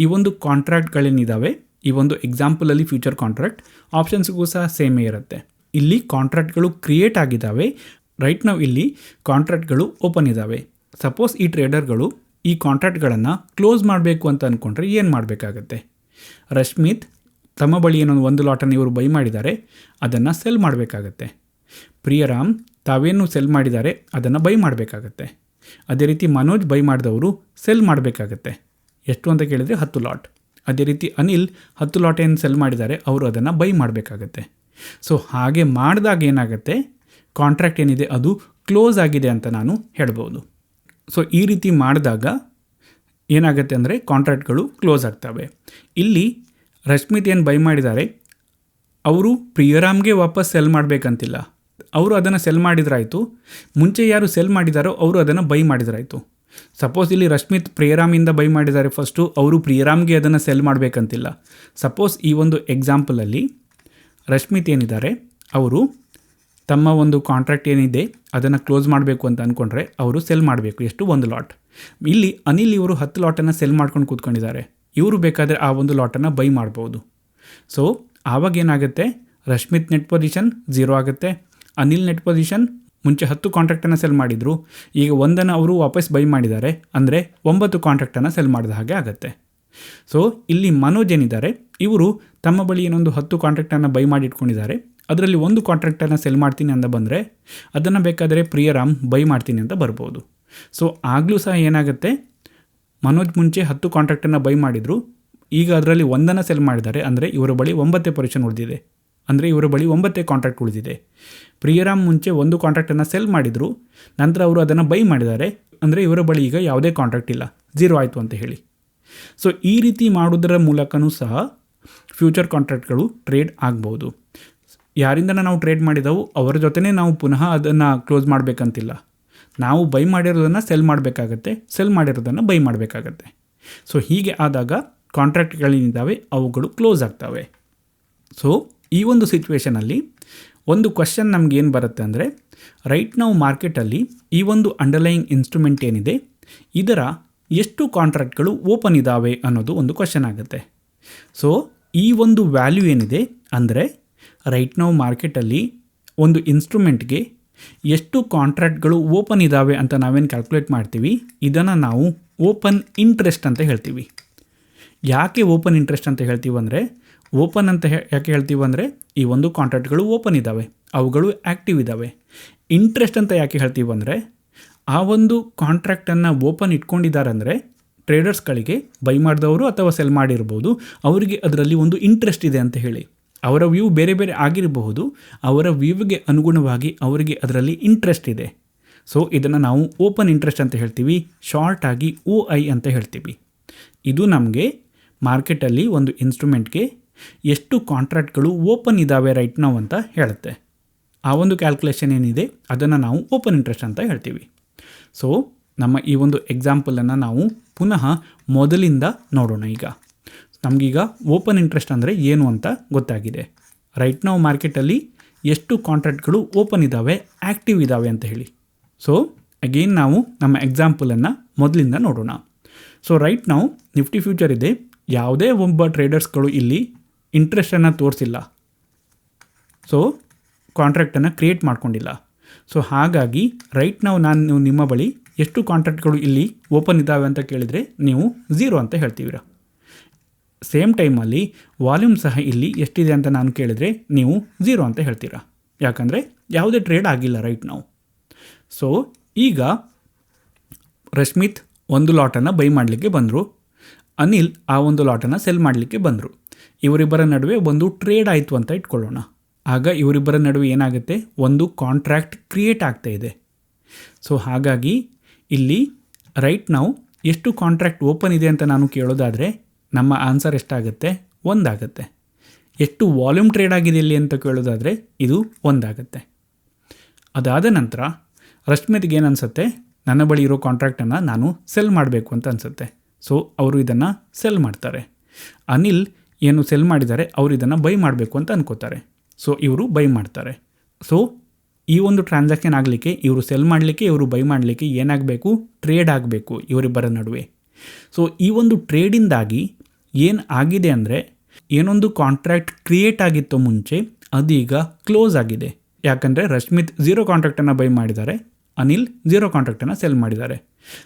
ಈ ಒಂದು ಕಾಂಟ್ರಾಕ್ಟ್ಗಳೇನಿದ್ದಾವೆ, ಈ ಒಂದು ಎಕ್ಸಾಂಪಲಲ್ಲಿ ಫ್ಯೂಚರ್ ಕಾಂಟ್ರಾಕ್ಟ್, ಆಪ್ಷನ್ಸ್ಗೂ ಸಹ ಸೇಮೇ ಇರುತ್ತೆ. ಇಲ್ಲಿ ಕಾಂಟ್ರಾಕ್ಟ್ಗಳು ಕ್ರಿಯೇಟ್ ಆಗಿದ್ದಾವೆ. ರೈಟ್ ನಾವು ಇಲ್ಲಿ ಕಾಂಟ್ರಾಕ್ಟ್ಗಳು ಓಪನ್ ಇದ್ದಾವೆ. ಸಪೋಸ್ ಈ ಟ್ರೇಡರ್ಗಳು ಈ ಕಾಂಟ್ರಾಕ್ಟ್ಗಳನ್ನು ಕ್ಲೋಸ್ ಮಾಡಬೇಕು ಅಂತ ಅಂದ್ಕೊಂಡ್ರೆ ಏನು ಮಾಡಬೇಕಾಗತ್ತೆ? ರಶ್ಮಿತ್ ತಮ್ಮ ಬಳಿ ಏನೊಂದು ಒಂದು ಲಾಟನ್ನು ಇವರು ಬೈ ಮಾಡಿದ್ದಾರೆ, ಅದನ್ನು ಸೆಲ್ ಮಾಡಬೇಕಾಗತ್ತೆ. ಪ್ರಿಯರಾಮ್ ತಾವೇನು ಸೆಲ್ ಮಾಡಿದ್ದಾರೆ ಅದನ್ನು ಬೈ ಮಾಡಬೇಕಾಗತ್ತೆ. ಅದೇ ರೀತಿ ಮನೋಜ್ ಬೈ ಮಾಡಿದವರು ಸೆಲ್ ಮಾಡಬೇಕಾಗತ್ತೆ. ಎಷ್ಟು ಅಂತ ಕೇಳಿದರೆ 10 ಲಾಟ್. ಅದೇ ರೀತಿ ಅನಿಲ್ 10 ಲಾಟ್ ಏನು ಸೆಲ್ ಮಾಡಿದ್ದಾರೆ ಅವರು ಅದನ್ನು ಬೈ ಮಾಡಬೇಕಾಗತ್ತೆ. ಸೊ ಹಾಗೆ ಮಾಡಿದಾಗ ಏನಾಗುತ್ತೆ, ಕಾಂಟ್ರಾಕ್ಟ್ ಏನಿದೆ ಅದು ಕ್ಲೋಸ್ ಆಗಿದೆ ಅಂತ ನಾನು ಹೇಳ್ಬೋದು. ಸೊ ಈ ರೀತಿ ಮಾಡಿದಾಗ ಏನಾಗುತ್ತೆ ಅಂದರೆ ಕಾಂಟ್ರಾಕ್ಟ್ಗಳು ಕ್ಲೋಸ್ ಆಗ್ತವೆ. ಇಲ್ಲಿ ರಶ್ಮಿತ್ ಏನು ಬೈ ಮಾಡಿದ್ದಾರೆ ಅವರು ಪ್ರಿಯರಾಮ್ಗೆ ವಾಪಸ್ ಸೆಲ್ ಮಾಡಬೇಕಂತಿಲ್ಲ. ಅವರು ಅದನ್ನು ಸೆಲ್ ಮಾಡಿದ್ರಾಯಿತು. ಮುಂಚೆ ಯಾರು ಸೆಲ್ ಮಾಡಿದಾರೋ ಅವರು ಅದನ್ನು ಬೈ ಮಾಡಿದ್ರಾಯಿತು. ಸಪೋಸ್ ಇಲ್ಲಿ ರಶ್ಮಿತ್ ಪ್ರಿಯರಾಮಿಂದ ಬೈ ಮಾಡಿದ್ದಾರೆ ಫಸ್ಟು, ಅವರು ಪ್ರಿಯರಾಮ್ಗೆ ಅದನ್ನು ಸೆಲ್ ಮಾಡಬೇಕಂತಿಲ್ಲ. ಸಪೋಸ್ ಈ ಒಂದು ಎಕ್ಸಾಂಪಲಲ್ಲಿ ರಶ್ಮಿತ್ ಏನಿದ್ದಾರೆ ಅವರು ತಮ್ಮ ಒಂದು ಕಾಂಟ್ರಾಕ್ಟ್ ಏನಿದೆ ಅದನ್ನು ಕ್ಲೋಸ್ ಮಾಡಬೇಕು ಅಂತ ಅಂದ್ಕೊಂಡ್ರೆ ಅವರು ಸೆಲ್ ಮಾಡಬೇಕು. ಎಷ್ಟು? 1 ಲಾಟ್. ಇಲ್ಲಿ ಅನಿಲ್ ಇವರು 10 ಲಾಟನ್ನು ಸೆಲ್ ಮಾಡ್ಕೊಂಡು ಕೂತ್ಕೊಂಡಿದ್ದಾರೆ. ಇವರು ಬೇಕಾದರೆ ಆ ಒಂದು ಲಾಟನ್ನು ಬೈ ಮಾಡ್ಬೋದು. ಸೊ ಆವಾಗ ಏನಾಗುತ್ತೆ, ರಶ್ಮಿತ್ ನೆಟ್ ಪೊಸಿಷನ್ 0 ಆಗುತ್ತೆ. ಅನಿಲ್ ನೆಟ್ ಪೊಸಿಷನ್ ಮುಂಚೆ 10 ಕಾಂಟ್ರಾಕ್ಟನ್ನು ಸೆಲ್ ಮಾಡಿದರು, ಈಗ ಒಂದನ್ನು ಅವರು ವಾಪಸ್ ಬೈ ಮಾಡಿದ್ದಾರೆ, ಅಂದರೆ 9 ಕಾಂಟ್ರಾಕ್ಟನ್ನು ಸೆಲ್ ಮಾಡಿದ ಹಾಗೆ ಆಗುತ್ತೆ. ಸೊ ಇಲ್ಲಿ ಮನೋಜ್ ಏನಿದ್ದಾರೆ ಇವರು ತಮ್ಮ ಬಳಿ ಏನೊಂದು 10 ಕಾಂಟ್ರಾಕ್ಟನ್ನು ಬೈ ಮಾಡಿ ಇಟ್ಕೊಂಡಿದ್ದಾರೆ, ಅದರಲ್ಲಿ ಒಂದು ಕಾಂಟ್ರಾಕ್ಟನ್ನು ಸೆಲ್ ಮಾಡ್ತೀನಿ ಅಂತ ಬಂದರೆ ಅದನ್ನು ಬೇಕಾದರೆ ಪ್ರಿಯರಾಮ್ ಬೈ ಮಾಡ್ತೀನಿ ಅಂತ ಬರ್ಬೋದು. ಸೊ ಆಗಲೂ ಸಹ ಏನಾಗುತ್ತೆ, ಮನೋಜ್ ಮುಂಚೆ 10 ಕಾಂಟ್ರಾಕ್ಟನ್ನು ಬೈ ಮಾಡಿದರು, ಈಗ ಅದರಲ್ಲಿ ಒಂದನ್ನು ಸೆಲ್ ಮಾಡಿದ್ದಾರೆ, ಅಂದರೆ ಇವರ ಬಳಿ 9 ಪೊಸಿಷನ್ ಉಳಿದಿದೆ, ಅಂದರೆ ಇವರ ಬಳಿ 9 ಕಾಂಟ್ರಾಕ್ಟ್ ಉಳಿದಿದೆ. ಪ್ರಿಯರಾಮ್ ಮುಂಚೆ 1 ಕಾಂಟ್ರಾಕ್ಟನ್ನು ಸೆಲ್ ಮಾಡಿದರು, ನಂತರ ಅವರು ಅದನ್ನು ಬೈ ಮಾಡಿದ್ದಾರೆ, ಅಂದರೆ ಇವರ ಬಳಿ ಈಗ ಯಾವುದೇ ಕಾಂಟ್ರಾಕ್ಟ್ ಇಲ್ಲ, 0 ಆಯಿತು ಅಂತ ಹೇಳಿ. ಸೊ ಈ ರೀತಿ ಮಾಡೋದರ ಮೂಲಕನೂ ಸಹ ಫ್ಯೂಚರ್ ಕಾಂಟ್ರಾಕ್ಟ್ಗಳು ಟ್ರೇಡ್ ಆಗ್ಬೋದು. ಯಾರಿಂದ ನಾವು ಟ್ರೇಡ್ ಮಾಡಿದೆವು ಅವರ ಜೊತೆನೇ ನಾವು ಪುನಃ ಅದನ್ನು ಕ್ಲೋಸ್ ಮಾಡಬೇಕಂತಿಲ್ಲ. ನಾವು ಬೈ ಮಾಡಿರೋದನ್ನು ಸೆಲ್ ಮಾಡಬೇಕಾಗತ್ತೆ, ಸೆಲ್ ಮಾಡಿರೋದನ್ನು ಬೈ ಮಾಡಬೇಕಾಗತ್ತೆ. ಸೊ ಹೀಗೆ ಆದಾಗ ಕಾಂಟ್ರಾಕ್ಟ್ಗಳೇನಿದ್ದಾವೆ ಅವುಗಳು ಕ್ಲೋಸ್ ಆಗ್ತವೆ. ಸೊ ಈ ಒಂದು ಸಿಚುವೇಷನಲ್ಲಿ ಒಂದು ಕ್ವಶನ್ ನಮ್ಗೆ ಏನು ಬರುತ್ತೆ ಅಂದರೆ, ರೈಟ್ ನಾವು ಮಾರ್ಕೆಟಲ್ಲಿ ಈ ಒಂದು ಅಂಡರ್ಲೈಯಿಂಗ್ ಇನ್ಸ್ಟ್ರೂಮೆಂಟ್ ಏನಿದೆ ಇದರ ಎಷ್ಟು ಕಾಂಟ್ರಾಕ್ಟ್ಗಳು ಓಪನ್ ಇದ್ದಾವೆ ಅನ್ನೋದು ಒಂದು ಕ್ವಶನ್ ಆಗುತ್ತೆ. ಸೊ ಈ ಒಂದು ವ್ಯಾಲ್ಯೂ ಏನಿದೆ ಅಂದರೆ ರೈಟ್ ನಾವು ಮಾರ್ಕೆಟಲ್ಲಿ ಒಂದು ಇನ್ಸ್ಟ್ರೂಮೆಂಟ್ಗೆ ಎಷ್ಟು ಕಾಂಟ್ರಾಕ್ಟ್ಗಳು ಓಪನ್ ಇದ್ದಾವೆ ಅಂತ ನಾವೇನು ಕ್ಯಾಲ್ಕುಲೇಟ್ ಮಾಡ್ತೀವಿ, ಇದನ್ನು ನಾವು ಓಪನ್ ಇಂಟ್ರೆಸ್ಟ್ ಅಂತ ಹೇಳ್ತೀವಿ. ಯಾಕೆ ಓಪನ್ ಇಂಟ್ರೆಸ್ಟ್ ಅಂತ ಹೇಳ್ತೀವಿ ಅಂದರೆ, ಓಪನ್ ಅಂತ ಯಾಕೆ ಹೇಳ್ತೀವಿ ಅಂದರೆ ಈ ಒಂದು ಕಾಂಟ್ರಾಕ್ಟ್ಗಳು ಓಪನ್ ಇದ್ದಾವೆ, ಅವುಗಳು ಆ್ಯಕ್ಟಿವ್ ಇದ್ದಾವೆ. ಇಂಟ್ರೆಸ್ಟ್ ಅಂತ ಯಾಕೆ ಹೇಳ್ತೀವಿ ಅಂದರೆ ಆ ಒಂದು ಕಾಂಟ್ರಾಕ್ಟನ್ನು ಓಪನ್ ಇಟ್ಕೊಂಡಿದ್ದಾರೆ ಅಂದರೆ ಟ್ರೇಡರ್ಸ್ಗಳಿಗೆ ಬೈ ಮಾಡಿದವರು ಅಥವಾ ಸೆಲ್ ಮಾಡಿರ್ಬೋದು, ಅವರಿಗೆ ಅದರಲ್ಲಿ ಒಂದು ಇಂಟ್ರೆಸ್ಟ್ ಇದೆ ಅಂತ ಹೇಳಿ. ಅವರ ವ್ಯೂ ಬೇರೆ ಬೇರೆ ಆಗಿರಬಹುದು, ಅವರ ವ್ಯೂಗೆ ಅನುಗುಣವಾಗಿ ಅವರಿಗೆ ಅದರಲ್ಲಿ ಇಂಟ್ರೆಸ್ಟ್ ಇದೆ. ಸೊ ಇದನ್ನು ನಾವು ಓಪನ್ ಇಂಟ್ರೆಸ್ಟ್ ಅಂತ ಹೇಳ್ತೀವಿ, ಶಾರ್ಟ್ ಆಗಿ OI ಅಂತ ಹೇಳ್ತೀವಿ. ಇದು ನಮಗೆ ಮಾರ್ಕೆಟಲ್ಲಿ ಒಂದು ಇನ್ಸ್ಟ್ರೂಮೆಂಟ್ಗೆ ಎಷ್ಟು ಕಾಂಟ್ರಾಕ್ಟ್ಗಳು ಓಪನ್ ಇದ್ದಾವೆ ರೈಟ್ ನಾವು ಅಂತ ಹೇಳುತ್ತೆ. ಆ ಒಂದು ಕ್ಯಾಲ್ಕುಲೇಷನ್ ಏನಿದೆ ಅದನ್ನು ನಾವು ಓಪನ್ ಇಂಟ್ರೆಸ್ಟ್ ಅಂತ ಹೇಳ್ತೀವಿ. ಸೊ ನಮ್ಮ ಈ ಒಂದು ಎಕ್ಸಾಂಪಲನ್ನು ನಾವು ಪುನಃ ಮೊದಲಿಂದ ನೋಡೋಣ. ಈಗ ನಮಗೀಗ ಓಪನ್ ಇಂಟ್ರೆಸ್ಟ್ ಅಂದರೆ ಏನು ಅಂತ ಗೊತ್ತಾಗಿದೆ. ರೈಟ್ ನಾವು ಮಾರ್ಕೆಟಲ್ಲಿ ಎಷ್ಟು ಕಾಂಟ್ರಾಕ್ಟ್ಗಳು ಓಪನ್ ಇದ್ದಾವೆ, ಆ್ಯಕ್ಟಿವ್ ಇದ್ದಾವೆ ಅಂತ ಹೇಳಿ. ಸೊ ಅಗೇನ್ ನಾವು ನಮ್ಮ ಎಕ್ಸಾಂಪಲನ್ನು ಮೊದಲಿಂದ ನೋಡೋಣ. ಸೊ ರೈಟ್ ನಾವು ನಿಫ್ಟಿ ಫ್ಯೂಚರ್ ಇದೆ, ಯಾವುದೇ ಒಬ್ಬ ಟ್ರೇಡರ್ಸ್ಗಳು ಇಲ್ಲಿ ಇಂಟ್ರೆಸ್ಟನ್ನು ತೋರಿಸಿಲ್ಲ, ಸೊ ಕಾಂಟ್ರಾಕ್ಟನ್ನು ಕ್ರಿಯೇಟ್ ಮಾಡ್ಕೊಂಡಿಲ್ಲ. ಸೊ ಹಾಗಾಗಿ ರೈಟ್ ನಾನು ನಿಮ್ಮ ಬಳಿ ಎಷ್ಟು ಕಾಂಟ್ರಾಕ್ಟ್ಗಳು ಇಲ್ಲಿ ಓಪನ್ ಇದ್ದಾವೆ ಅಂತ ಕೇಳಿದರೆ ನೀವು 0 ಅಂತ ಹೇಳ್ತೀವಿರ. ಸೇಮ್ ಟೈಮಲ್ಲಿ ವಾಲ್ಯೂಮ್ ಸಹ ಇಲ್ಲಿ ಎಷ್ಟಿದೆ ಅಂತ ನಾನು ಕೇಳಿದರೆ ನೀವು 0 ಅಂತ ಹೇಳ್ತೀರಾ, ಯಾಕಂದರೆ ಯಾವುದೇ ಟ್ರೇಡ್ ಆಗಿಲ್ಲ ರೈಟ್ ನಾವು. ಸೊ ಈಗ ರಶ್ಮಿತ್ ಒಂದು ಲಾಟನ್ನು ಬೈ ಮಾಡಲಿಕ್ಕೆ ಬಂದರು, ಅನಿಲ್ ಆ ಒಂದು ಲಾಟನ್ನು ಸೆಲ್ ಮಾಡಲಿಕ್ಕೆ ಬಂದರು. ಇವರಿಬ್ಬರ ನಡುವೆ ಒಂದು ಟ್ರೇಡ್ ಆಯಿತು ಅಂತ ಇಟ್ಕೊಳ್ಳೋಣ. ಆಗ ಇವರಿಬ್ಬರ ನಡುವೆ ಏನಾಗುತ್ತೆ, ಒಂದು ಕಾಂಟ್ರಾಕ್ಟ್ ಕ್ರಿಯೇಟ್ ಆಗ್ತಾ ಇದೆ. ಸೊ ಹಾಗಾಗಿ ಇಲ್ಲಿ ರೈಟ್ ನಾವು ಎಷ್ಟು ಕಾಂಟ್ರಾಕ್ಟ್ ಓಪನ್ ಇದೆ ಅಂತ ನಾನು ಕೇಳೋದಾದರೆ ನಮ್ಮ ಆನ್ಸರ್ ಎಷ್ಟಾಗುತ್ತೆ, 1 ಆಗುತ್ತೆ. ಎಷ್ಟು ವಾಲ್ಯೂಮ್ ಟ್ರೇಡ್ ಆಗಿದೆ ಇಲ್ಲಿ ಅಂತ ಕೇಳೋದಾದರೆ ಇದು 1 ಆಗುತ್ತೆ. ಅದಾದ ನಂತರ ರಶ್ಮಿತ್ಗೆ ಏನು ಅನಿಸುತ್ತೆ, ನನ್ನ ಬಳಿ ಇರೋ ಕಾಂಟ್ರಾಕ್ಟನ್ನು ನಾನು ಸೆಲ್ ಮಾಡಬೇಕು ಅಂತ ಅನಿಸುತ್ತೆ. ಸೊ ಅವರು ಇದನ್ನು ಸೆಲ್ ಮಾಡ್ತಾರೆ. ಅನಿಲ್ ಏನು ಸೆಲ್ ಮಾಡಿದ್ದಾರೆ, ಅವರು ಇದನ್ನು ಬೈ ಮಾಡಬೇಕು ಅಂತ ಅನ್ಕೋತಾರೆ. ಸೊ ಇವರು ಬೈ ಮಾಡ್ತಾರೆ. ಸೊ ಈ ಒಂದು ಟ್ರಾನ್ಸಾಕ್ಷನ್ ಆಗಲಿಕ್ಕೆ, ಇವರು ಸೆಲ್ ಮಾಡಲಿಕ್ಕೆ, ಇವರು ಬೈ ಮಾಡಲಿಕ್ಕೆ ಏನಾಗಬೇಕು, ಟ್ರೇಡ್ ಆಗಬೇಕು ಇವರಿಬ್ಬರ ನಡುವೆ. ಸೊ ಈ ಒಂದು ಟ್ರೇಡಿಂದಾಗಿ ಏನು ಆಗಿದೆ ಅಂದರೆ, ಏನೊಂದು ಕಾಂಟ್ರಾಕ್ಟ್ ಕ್ರಿಯೇಟ್ ಆಗಿತ್ತು ಮುಂಚೆ ಅದೀಗ ಕ್ಲೋಸ್ ಆಗಿದೆ. ಯಾಕಂದರೆ ರಶ್ಮಿತ್ 0 ಕಾಂಟ್ರಾಕ್ಟನ್ನು ಬೈ ಮಾಡಿದ್ದಾರೆ, ಅನಿಲ್ 0 ಕಾಂಟ್ರಾಕ್ಟನ್ನು ಸೆಲ್ ಮಾಡಿದ್ದಾರೆ.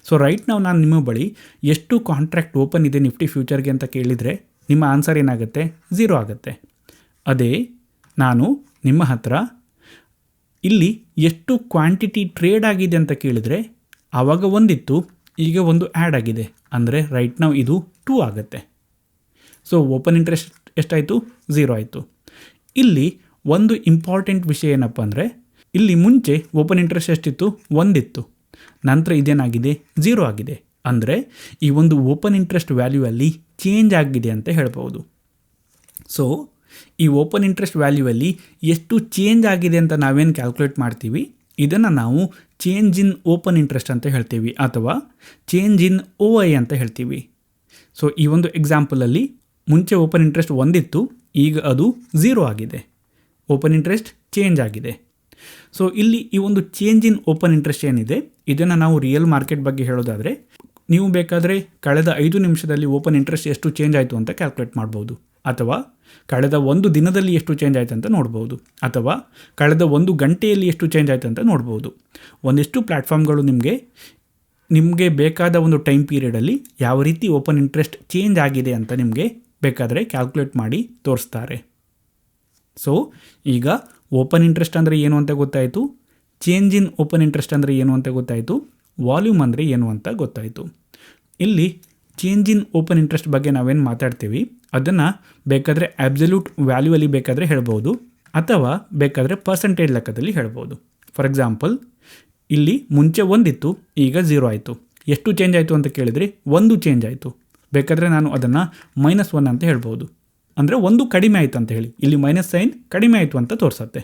ಸೊ ರೈಟ್ ನಾನು ನಿಮ್ಮ ಬಳಿ ಎಷ್ಟು ಕಾಂಟ್ರಾಕ್ಟ್ ಓಪನ್ ಇದೆ ನಿಫ್ಟಿ ಫ್ಯೂಚರ್ಗೆ ಅಂತ ಕೇಳಿದರೆ ನಿಮ್ಮ ಆನ್ಸರ್ ಏನಾಗುತ್ತೆ, 0 ಆಗುತ್ತೆ. ಅದೇ ನಾನು ನಿಮ್ಮ ಹತ್ರ ಇಲ್ಲಿ ಎಷ್ಟು ಕ್ವಾಂಟಿಟಿ ಟ್ರೇಡ್ ಆಗಿದೆ ಅಂತ ಕೇಳಿದರೆ ಆವಾಗ ಒಂದಿತ್ತು, ಈಗ ಒಂದು ಆ್ಯಡ್ ಆಗಿದೆ, ಅಂದರೆ ರೈಟ್ ನಾವು ಇದು 2 ಆಗುತ್ತೆ. ಸೊ ಓಪನ್ ಇಂಟ್ರೆಸ್ಟ್ ಎಷ್ಟಾಯಿತು, 0 ಆಯಿತು. ಇಲ್ಲಿ ಒಂದು ಇಂಪಾರ್ಟೆಂಟ್ ವಿಷಯ ಏನಪ್ಪ ಅಂದರೆ, ಇಲ್ಲಿ ಮುಂಚೆ ಓಪನ್ ಇಂಟ್ರೆಸ್ಟ್ ಎಷ್ಟಿತ್ತು, 1 ಇತ್ತು, ನಂತರ ಇದೇನಾಗಿದೆ, 0 ಆಗಿದೆ. ಅಂದರೆ ಈ ಒಂದು ಓಪನ್ ಇಂಟ್ರೆಸ್ಟ್ ವ್ಯಾಲ್ಯೂ ಅಲ್ಲಿ ಚೇಂಜ್ ಆಗಿದೆ ಅಂತ ಹೇಳ್ಬೋದು. ಸೊ ಈ ಓಪನ್ ಇಂಟ್ರೆಸ್ಟ್ ವ್ಯಾಲ್ಯೂ ಅಲ್ಲಿ ಎಷ್ಟು ಚೇಂಜ್ ಆಗಿದೆ ಅಂತ ನಾವೇನು ಕ್ಯಾಲ್ಕುಲೇಟ್ ಮಾಡ್ತೀವಿ, ಇದನ್ನು ನಾವು ಚೇಂಜ್ ಇನ್ ಓಪನ್ ಇಂಟ್ರೆಸ್ಟ್ ಅಂತ ಹೇಳ್ತೀವಿ, ಅಥವಾ ಚೇಂಜ್ ಇನ್ OI ಅಂತ ಹೇಳ್ತೀವಿ. ಸೊ ಈ ಒಂದು ಎಕ್ಸಾಂಪಲಲ್ಲಿ ಮುಂಚೆ ಓಪನ್ ಇಂಟ್ರೆಸ್ಟ್ 1 ಇತ್ತು, ಈಗ ಅದು 0 ಆಗಿದೆ, ಓಪನ್ ಇಂಟ್ರೆಸ್ಟ್ ಚೇಂಜ್ ಆಗಿದೆ. ಸೊ ಇಲ್ಲಿ ಈ ಒಂದು ಚೇಂಜ್ ಇನ್ ಓಪನ್ ಇಂಟ್ರೆಸ್ಟ್ ಏನಿದೆ, ಇದನ್ನು ನಾವು ರಿಯಲ್ ಮಾರ್ಕೆಟ್ ಬಗ್ಗೆ ಹೇಳೋದಾದರೆ ನೀವು ಬೇಕಾದರೆ ಕಳೆದ 5 ನಿಮಿಷದಲ್ಲಿ ಓಪನ್ ಇಂಟ್ರೆಸ್ಟ್ ಎಷ್ಟು ಚೇಂಜ್ ಆಯಿತು ಅಂತ ಕ್ಯಾಲ್ಕುಲೇಟ್ ಮಾಡ್ಬೋದು, ಅಥವಾ ಕಳೆದ 1 ದಿನದಲ್ಲಿ ಎಷ್ಟು ಚೇಂಜ್ ಆಯಿತು ಅಂತ ನೋಡ್ಬೋದು, ಅಥವಾ ಕಳೆದ 1 ಗಂಟೆಯಲ್ಲಿ ಎಷ್ಟು ಚೇಂಜ್ ಆಯಿತು ಅಂತ ನೋಡ್ಬೋದು. ಒಂದಿಷ್ಟು ಪ್ಲ್ಯಾಟ್ಫಾರ್ಮ್ಗಳು ನಿಮಗೆ ಬೇಕಾದ ಒಂದು ಟೈಮ್ ಪೀರಿಯಡಲ್ಲಿ ಯಾವ ರೀತಿ ಓಪನ್ ಇಂಟ್ರೆಸ್ಟ್ ಚೇಂಜ್ ಆಗಿದೆ ಅಂತ ನಿಮಗೆ ಬೇಕಾದರೆ ಕ್ಯಾಲ್ಕುಲೇಟ್ ಮಾಡಿ ತೋರಿಸ್ತಾರೆ. ಸೊ ಈಗ ಓಪನ್ ಇಂಟ್ರೆಸ್ಟ್ ಅಂದರೆ ಏನು ಅಂತ ಗೊತ್ತಾಯಿತು, ಚೇಂಜ್ ಇನ್ ಓಪನ್ ಇಂಟ್ರೆಸ್ಟ್ ಅಂದರೆ ಏನು ಅಂತ ಗೊತ್ತಾಯಿತು, ವಾಲ್ಯೂಮ್ ಅಂದರೆ ಏನು ಅಂತ ಗೊತ್ತಾಯಿತು. ಇಲ್ಲಿ ಚೇಂಜ್ ಇನ್ ಓಪನ್ ಇಂಟ್ರೆಸ್ಟ್ ಬಗ್ಗೆ ನಾವೇನು ಮಾತಾಡ್ತೀವಿ ಅದನ್ನು ಬೇಕಾದರೆ ಆಬ್ಸಲ್ಯೂಟ್ ವ್ಯಾಲ್ಯೂಯಲ್ಲಿ ಬೇಕಾದರೆ ಹೇಳ್ಬೋದು, ಅಥವಾ ಬೇಕಾದರೆ ಪರ್ಸೆಂಟೇಜ್ ಲೆಕ್ಕದಲ್ಲಿ ಹೇಳ್ಬೋದು. ಫಾರ್ ಎಕ್ಸಾಂಪಲ್ ಇಲ್ಲಿ ಮುಂಚೆ 1 ಇತ್ತು, ಈಗ 0 ಆಯಿತು. ಎಷ್ಟು ಚೇಂಜ್ ಆಯಿತು ಅಂತ ಕೇಳಿದರೆ 1 ಚೇಂಜ್ ಆಯಿತು. ಬೇಕಾದರೆ ನಾನು ಅದನ್ನು -1 ಅಂತ ಹೇಳ್ಬೋದು, ಅಂದರೆ 1 ಕಡಿಮೆ ಆಯಿತು ಅಂತ ಹೇಳಿ, ಇಲ್ಲಿ ಮೈನಸ್ ಸೈನ್ ಕಡಿಮೆ ಆಯಿತು ಅಂತ ತೋರಿಸುತ್ತೆ.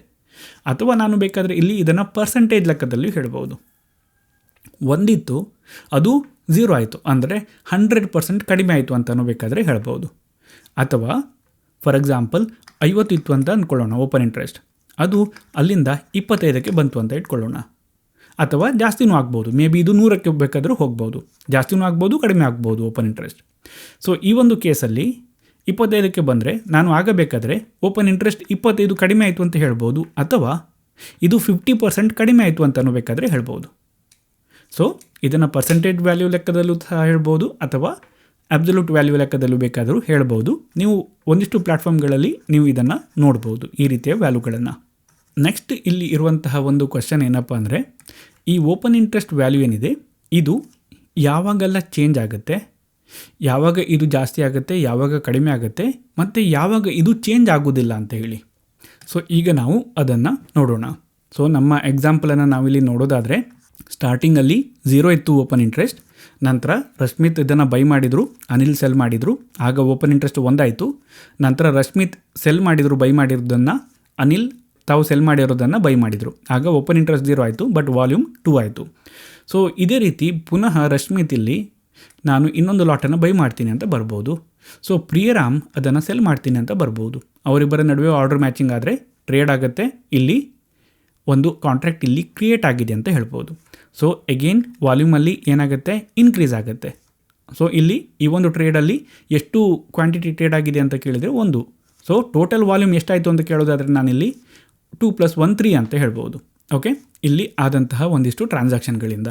ಅಥವಾ ನಾನು ಬೇಕಾದರೆ ಇಲ್ಲಿ ಇದನ್ನು ಪರ್ಸೆಂಟೇಜ್ ಲೆಕ್ಕದಲ್ಲಿ ಹೇಳ್ಬೋದು. 1 ಇತ್ತು, ಅದು 0 ಆಯಿತು, ಅಂದರೆ 100% ಕಡಿಮೆ ಆಯಿತು ಅಂತಲೂ ಬೇಕಾದರೆ ಹೇಳ್ಬೋದು. ಅಥವಾ ಫಾರ್ ಎಕ್ಸಾಂಪಲ್ 50 ಇತ್ತು ಅಂತ ಅಂದ್ಕೊಳ್ಳೋಣ ಓಪನ್ ಇಂಟ್ರೆಸ್ಟ್, ಅದು ಅಲ್ಲಿಂದ 25ಕ್ಕೆ ಬಂತು ಅಂತ ಇಟ್ಕೊಳ್ಳೋಣ. ಅಥವಾ ಜಾಸ್ತಿನೂ ಆಗ್ಬೋದು, ಮೇ ಬಿ ಇದು 100ಕ್ಕೆ ಬೇಕಾದರೂ ಹೋಗ್ಬೋದು, ಜಾಸ್ತಿನೂ ಆಗ್ಬೋದು, ಕಡಿಮೆ ಆಗ್ಬೋದು ಓಪನ್ ಇಂಟ್ರೆಸ್ಟ್. ಸೊ ಈ ಒಂದು ಕೇಸಲ್ಲಿ 25ಕ್ಕೆ ಬಂದರೆ ನಾನು ಆಗಬೇಕಾದ್ರೆ ಓಪನ್ ಇಂಟ್ರೆಸ್ಟ್ 25 ಕಡಿಮೆ ಆಯಿತು ಅಂತ ಹೇಳ್ಬೋದು, ಅಥವಾ ಇದು 50% ಕಡಿಮೆ ಆಯಿತು ಅಂತಲೂ ಬೇಕಾದರೆ ಹೇಳ್ಬೋದು. ಸೊ ಇದನ್ನು ಪರ್ಸೆಂಟೇಜ್ ವ್ಯಾಲ್ಯೂ ಲೆಕ್ಕದಲ್ಲೂ ಸಹ ಹೇಳ್ಬೋದು, ಅಥವಾ ಅಬ್ಸಲ್ಯೂಟ್ ವ್ಯಾಲ್ಯೂ ಲೆಕ್ಕದಲ್ಲೂ ಬೇಕಾದರೂ ಹೇಳ್ಬೋದು. ನೀವು ಒಂದಿಷ್ಟು ಪ್ಲ್ಯಾಟ್ಫಾರ್ಮ್ಗಳಲ್ಲಿ ನೀವು ಇದನ್ನು ನೋಡ್ಬೋದು, ಈ ರೀತಿಯ ವ್ಯಾಲ್ಯೂಗಳನ್ನು. ನೆಕ್ಸ್ಟ್ ಇಲ್ಲಿ ಇರುವಂತಹ ಒಂದು ಕ್ವಶನ್ ಏನಪ್ಪ ಅಂದರೆ, ಈ ಓಪನ್ ಇಂಟ್ರೆಸ್ಟ್ ವ್ಯಾಲ್ಯೂ ಏನಿದೆ ಇದು ಯಾವಾಗೆಲ್ಲ ಚೇಂಜ್ ಆಗುತ್ತೆ, ಯಾವಾಗ ಇದು ಜಾಸ್ತಿ ಆಗುತ್ತೆ, ಯಾವಾಗ ಕಡಿಮೆ ಆಗುತ್ತೆ, ಮತ್ತು ಯಾವಾಗ ಇದು ಚೇಂಜ್ ಆಗೋದಿಲ್ಲ ಅಂತ ಹೇಳಿ. ಸೊ ಈಗ ನಾವು ಅದನ್ನು ನೋಡೋಣ. ಸೊ ನಮ್ಮ ಎಕ್ಸಾಂಪಲನ್ನು ನಾವಿಲ್ಲಿ ನೋಡೋದಾದರೆ, ಸ್ಟಾರ್ಟಿಂಗಲ್ಲಿ 0 ಇತ್ತು ಓಪನ್ ಇಂಟ್ರೆಸ್ಟ್. ನಂತರ ರಶ್ಮಿತ್ ಇದನ್ನು ಬೈ ಮಾಡಿದರು, ಅನಿಲ್ ಸೆಲ್ ಮಾಡಿದರು, ಆಗ ಓಪನ್ ಇಂಟ್ರೆಸ್ಟ್ 1 ಆಯಿತು. ನಂತರ ರಶ್ಮಿತ್ ಸೆಲ್ ಮಾಡಿದರು, ಬೈ ಮಾಡಿರೋದನ್ನು, ಅನಿಲ್ ತಾವು ಸೆಲ್ ಮಾಡಿರೋದನ್ನು ಬೈ ಮಾಡಿದರು, ಆಗ ಓಪನ್ ಇಂಟ್ರೆಸ್ಟ್ 0 ಆಯಿತು, ಬಟ್ ವಾಲ್ಯೂಮ್ 2 ಆಯಿತು. ಸೊ ಇದೇ ರೀತಿ ಪುನಃ ರಶ್ಮಿತ್ ಇಲ್ಲಿ ನಾನು ಇನ್ನೊಂದು ಲಾಟನ್ನು ಬೈ ಮಾಡ್ತೀನಿ ಅಂತ ಬರ್ಬೋದು. ಸೊ ಪ್ರಿಯರಾಮ್ ಅದನ್ನು ಸೆಲ್ ಮಾಡ್ತೀನಿ ಅಂತ ಬರ್ಬೋದು. ಅವರಿಬ್ಬರ ನಡುವೆ ಆರ್ಡರ್ ಮ್ಯಾಚಿಂಗ್ ಆದರೆ ಟ್ರೇಡ್ ಆಗುತ್ತೆ, ಇಲ್ಲಿ ಒಂದು ಕಾಂಟ್ರಾಕ್ಟ್ ಇಲ್ಲಿ ಕ್ರಿಯೇಟ್ ಆಗಿದೆ ಅಂತ ಹೇಳ್ಬೋದು. ಸೊ ಎಗೇನ್ ವಾಲ್ಯೂಮಲ್ಲಿ ಏನಾಗುತ್ತೆ, ಇನ್ಕ್ರೀಸ್ ಆಗುತ್ತೆ. ಸೊ ಇಲ್ಲಿ ಈ ಒಂದು ಟ್ರೇಡಲ್ಲಿ ಎಷ್ಟು ಕ್ವಾಂಟಿಟಿ ಟ್ರೇಡ್ ಆಗಿದೆ ಅಂತ ಕೇಳಿದರೆ 1. ಸೊ ಟೋಟಲ್ ವಾಲ್ಯೂಮ್ ಎಷ್ಟಾಯಿತು ಅಂತ ಕೇಳೋದಾದರೆ ನಾನಿಲ್ಲಿ 2 + 1 3 ಅಂತ ಹೇಳ್ಬೋದು. ಓಕೆ, ಇಲ್ಲಿ ಆದಂತಹ ಒಂದಿಷ್ಟು ಟ್ರಾನ್ಸಾಕ್ಷನ್ಗಳಿಂದ.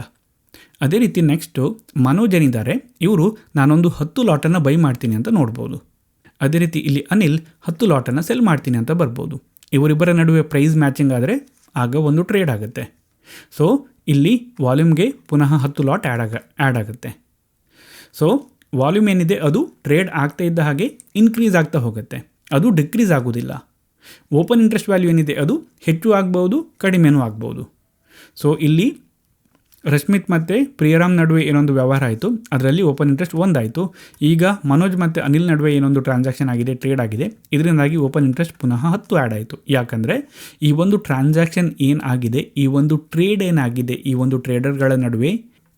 ಅದೇ ರೀತಿ ನೆಕ್ಸ್ಟು ಮನೋಜ್ ಏನಿದ್ದಾರೆ, ಇವರು ನಾನೊಂದು 10 ಲಾಟನ್ನು ಬೈ ಮಾಡ್ತೀನಿ ಅಂತ ನೋಡ್ಬೋದು. ಅದೇ ರೀತಿ ಇಲ್ಲಿ ಅನಿಲ್ 10 ಲಾಟನ್ನು ಸೆಲ್ ಮಾಡ್ತೀನಿ ಅಂತ ಬರ್ಬೋದು. ಇವರಿಬ್ಬರ ನಡುವೆ ಪ್ರೈಸ್ ಮ್ಯಾಚಿಂಗ್ ಆದರೆ ಆಗ ಒಂದು ಟ್ರೇಡ್ ಆಗುತ್ತೆ. ಸೊ ಇಲ್ಲಿ ವಾಲ್ಯೂಮ್ಗೆ ಪುನಃ 10 ಲಾಟ್ ಆ್ಯಡ್ ಆಗುತ್ತೆ. ಸೊ ವಾಲ್ಯೂಮ್ ಏನಿದೆ ಅದು ಟ್ರೇಡ್ ಆಗ್ತಾ ಇದ್ದ ಹಾಗೆ ಇನ್ಕ್ರೀಸ್ ಆಗ್ತಾ ಹೋಗುತ್ತೆ, ಅದು ಡಿಕ್ರೀಸ್ ಆಗೋದಿಲ್ಲ. ಓಪನ್ ಇಂಟ್ರೆಸ್ಟ್ ವ್ಯಾಲ್ಯೂ ಏನಿದೆ ಅದು ಹೆಚ್ಚು ಆಗ್ಬೋದು, ಕಡಿಮೆನೂ ಆಗ್ಬೋದು. ಸೊ ಇಲ್ಲಿ ರಶ್ಮಿತ್ ಮತ್ತು ಪ್ರಿಯರಾಮ್ ನಡುವೆ ಏನೊಂದು ವ್ಯವಹಾರ ಆಯಿತು, ಅದರಲ್ಲಿ ಓಪನ್ ಇಂಟ್ರೆಸ್ಟ್ 1 ಆಯಿತು. ಈಗ ಮನೋಜ್ ಮತ್ತು ಅನಿಲ್ ನಡುವೆ ಏನೊಂದು ಟ್ರಾನ್ಸಾಕ್ಷನ್ ಆಗಿದೆ, ಟ್ರೇಡ್ ಆಗಿದೆ, ಇದರಿಂದಾಗಿ ಓಪನ್ ಇಂಟ್ರೆಸ್ಟ್ ಪುನಃ 10 ಆ್ಯಡ್ ಆಯಿತು. ಯಾಕಂದರೆ ಈ ಒಂದು ಟ್ರಾನ್ಸಾಕ್ಷನ್ ಏನಾಗಿದೆ, ಈ ಒಂದು ಟ್ರೇಡ್ ಏನಾಗಿದೆ, ಈ ಒಂದು ಟ್ರೇಡರ್ಗಳ ನಡುವೆ,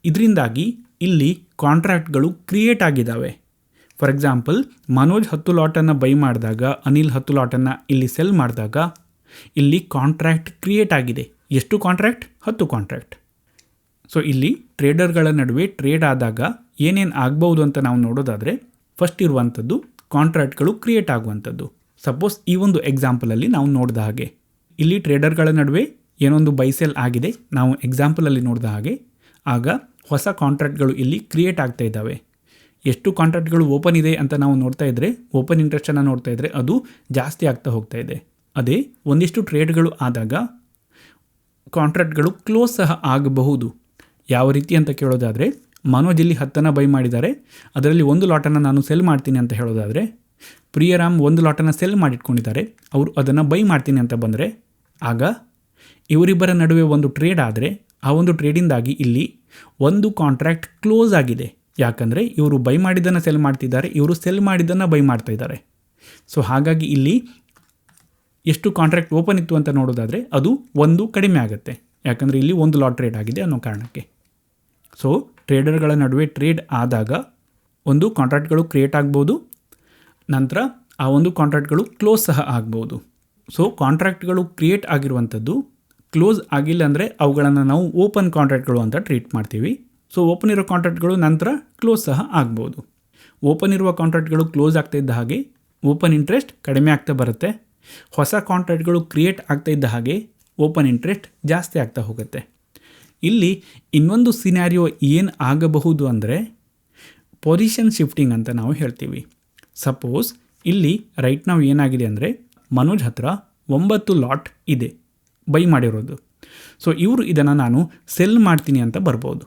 ಇದರಿಂದಾಗಿ ಇಲ್ಲಿ ಕಾಂಟ್ರಾಕ್ಟ್ಗಳು ಕ್ರಿಯೇಟ್ ಆಗಿದ್ದಾವೆ. ಫಾರ್ ಎಕ್ಸಾಂಪಲ್, ಮನೋಜ್ 10 ಲಾಟನ್ನು ಬೈ ಮಾಡಿದಾಗ, ಅನಿಲ್ 10 ಲಾಟನ್ನು ಇಲ್ಲಿ ಸೆಲ್ ಮಾಡಿದಾಗ ಇಲ್ಲಿ ಕಾಂಟ್ರಾಕ್ಟ್ ಕ್ರಿಯೇಟ್ ಆಗಿದೆ. ಎಷ್ಟು ಕಾಂಟ್ರಾಕ್ಟ್? 10 ಕಾಂಟ್ರಾಕ್ಟ್. ಸೊ ಇಲ್ಲಿ ಟ್ರೇಡರ್ಗಳ ನಡುವೆ ಟ್ರೇಡ್ ಆದಾಗ ಏನೇನು ಆಗ್ಬೋದು ಅಂತ ನಾವು ನೋಡೋದಾದರೆ, ಫಸ್ಟ್ ಇರುವಂಥದ್ದು ಕಾಂಟ್ರಾಕ್ಟ್ಗಳು ಕ್ರಿಯೇಟ್ ಆಗುವಂಥದ್ದು. ಸಪೋಸ್ ಈ ಒಂದು ಎಕ್ಸಾಂಪಲಲ್ಲಿ ನಾವು ನೋಡಿದ ಹಾಗೆ ಇಲ್ಲಿ ಟ್ರೇಡರ್ಗಳ ನಡುವೆ ಏನೊಂದು ಬೈ ಸೆಲ್ ಆಗಿದೆ, ನಾವು ಎಕ್ಸಾಂಪಲಲ್ಲಿ ನೋಡಿದ ಹಾಗೆ, ಆಗ ಹೊಸ ಕಾಂಟ್ರಾಕ್ಟ್ಗಳು ಇಲ್ಲಿ ಕ್ರಿಯೇಟ್ ಆಗ್ತಾ ಇದ್ದಾವೆ. ಎಷ್ಟು ಕಾಂಟ್ರಾಕ್ಟ್ಗಳು ಓಪನ್ ಇದೆ ಅಂತ ನಾವು ನೋಡ್ತಾ ಇದ್ದರೆ, ಓಪನ್ ಇಂಟ್ರೆಸ್ಟನ್ನು ನೋಡ್ತಾ ಇದ್ದರೆ ಅದು ಜಾಸ್ತಿ ಆಗ್ತಾ ಹೋಗ್ತಾ ಇದೆ. ಅದೇ ಒಂದಿಷ್ಟು ಟ್ರೇಡ್ಗಳು ಆದಾಗ ಕಾಂಟ್ರಾಕ್ಟ್ಗಳು ಕ್ಲೋಸ್ ಸಹ ಆಗಬಹುದು. ಯಾವ ರೀತಿ ಅಂತ ಕೇಳೋದಾದರೆ, ಮನೋಜ್ ಇಲ್ಲಿ 10 ಬೈ ಮಾಡಿದ್ದಾರೆ, ಅದರಲ್ಲಿ 1 ಲಾಟನ್ನು ನಾನು ಸೆಲ್ ಮಾಡ್ತೀನಿ ಅಂತ ಹೇಳೋದಾದರೆ, ಪ್ರಿಯರಾಮ್ 1 ಲಾಟನ್ನು ಸೆಲ್ ಮಾಡಿಟ್ಕೊಂಡಿದ್ದಾರೆ, ಅವರು ಅದನ್ನು ಬೈ ಮಾಡ್ತೀನಿ ಅಂತ ಬಂದರೆ, ಆಗ ಇವರಿಬ್ಬರ ನಡುವೆ ಒಂದು ಟ್ರೇಡ್ ಆದರೆ ಆ ಒಂದು ಟ್ರೇಡಿಂದಾಗಿ ಇಲ್ಲಿ ಒಂದು ಕಾಂಟ್ರಾಕ್ಟ್ ಕ್ಲೋಸ್ ಆಗಿದೆ. ಯಾಕಂದರೆ ಇವರು ಬೈ ಮಾಡಿದ್ದನ್ನು ಸೆಲ್ ಮಾಡ್ತಿದ್ದಾರೆ, ಇವರು ಸೆಲ್ ಮಾಡಿದ್ದನ್ನು ಬೈ ಮಾಡ್ತಾ ಇದ್ದಾರೆ. ಸೊ ಹಾಗಾಗಿ ಇಲ್ಲಿ ಎಷ್ಟು ಕಾಂಟ್ರಾಕ್ಟ್ ಓಪನ್ ಇತ್ತು ಅಂತ ನೋಡೋದಾದರೆ ಅದು 1 ಕಡಿಮೆ ಆಗುತ್ತೆ, ಯಾಕಂದರೆ ಇಲ್ಲಿ 1 ಲಾಟ್ ಟ್ರೇಡ್ ಆಗಿದೆ ಅನ್ನೋ ಕಾರಣಕ್ಕೆ. ಸೊ ಟ್ರೇಡರ್ಗಳ ನಡುವೆ ಟ್ರೇಡ್ ಆದಾಗ ಒಂದು ಕಾಂಟ್ರಾಕ್ಟ್ಗಳು ಕ್ರಿಯೇಟ್ ಆಗ್ಬೋದು, ನಂತರ ಆ ಒಂದು ಕಾಂಟ್ರಾಕ್ಟ್ಗಳು ಕ್ಲೋಸ್ ಸಹ ಆಗ್ಬೋದು. ಸೊ ಕಾಂಟ್ರಾಕ್ಟ್ಗಳು ಕ್ರಿಯೇಟ್ ಆಗಿರುವಂಥದ್ದು ಕ್ಲೋಸ್ ಆಗಿಲ್ಲ ಅಂದರೆ ಅವುಗಳನ್ನು ನಾವು ಓಪನ್ ಕಾಂಟ್ರಾಕ್ಟ್ಗಳು ಅಂತ ಟ್ರೀಟ್ ಮಾಡ್ತೀವಿ. ಸೊ ಓಪನ್ ಇರೋ ಕಾಂಟ್ರಾಕ್ಟ್ಗಳು ನಂತರ ಕ್ಲೋಸ್ ಸಹ ಆಗ್ಬೋದು. ಓಪನ್ ಇರುವ ಕಾಂಟ್ರಾಕ್ಟ್ಗಳು ಕ್ಲೋಸ್ ಆಗ್ತಾ ಇದ್ದ ಹಾಗೆ ಓಪನ್ ಇಂಟ್ರೆಸ್ಟ್ ಕಡಿಮೆ ಆಗ್ತಾ ಬರುತ್ತೆ. ಹೊಸ ಕಾಂಟ್ರಾಕ್ಟ್ಗಳು ಕ್ರಿಯೇಟ್ ಆಗ್ತಾ ಇದ್ದ ಹಾಗೆ ಓಪನ್ ಇಂಟ್ರೆಸ್ಟ್ ಜಾಸ್ತಿ ಆಗ್ತಾ ಹೋಗುತ್ತೆ. ಇಲ್ಲಿ ಇನ್ನೊಂದು ಸಿನಾರಿಯೋ ಏನು ಆಗಬಹುದು ಅಂದರೆ ಪೊಸಿಷನ್ ಶಿಫ್ಟಿಂಗ್ ಅಂತ ನಾವು ಹೇಳ್ತೀವಿ. ಸಪೋಸ್ ಇಲ್ಲಿ ರೈಟ್ ನಾವು ಏನಾಗಿದೆ ಅಂದರೆ ಮನೋಜ್ ಹತ್ರ 9 ಲಾಟ್ ಇದೆ ಬೈ ಮಾಡಿರೋದು. ಸೊ ಇವರು ಇದನ್ನು ನಾನು ಸೆಲ್ ಮಾಡ್ತೀನಿ ಅಂತ ಬರ್ಬೋದು.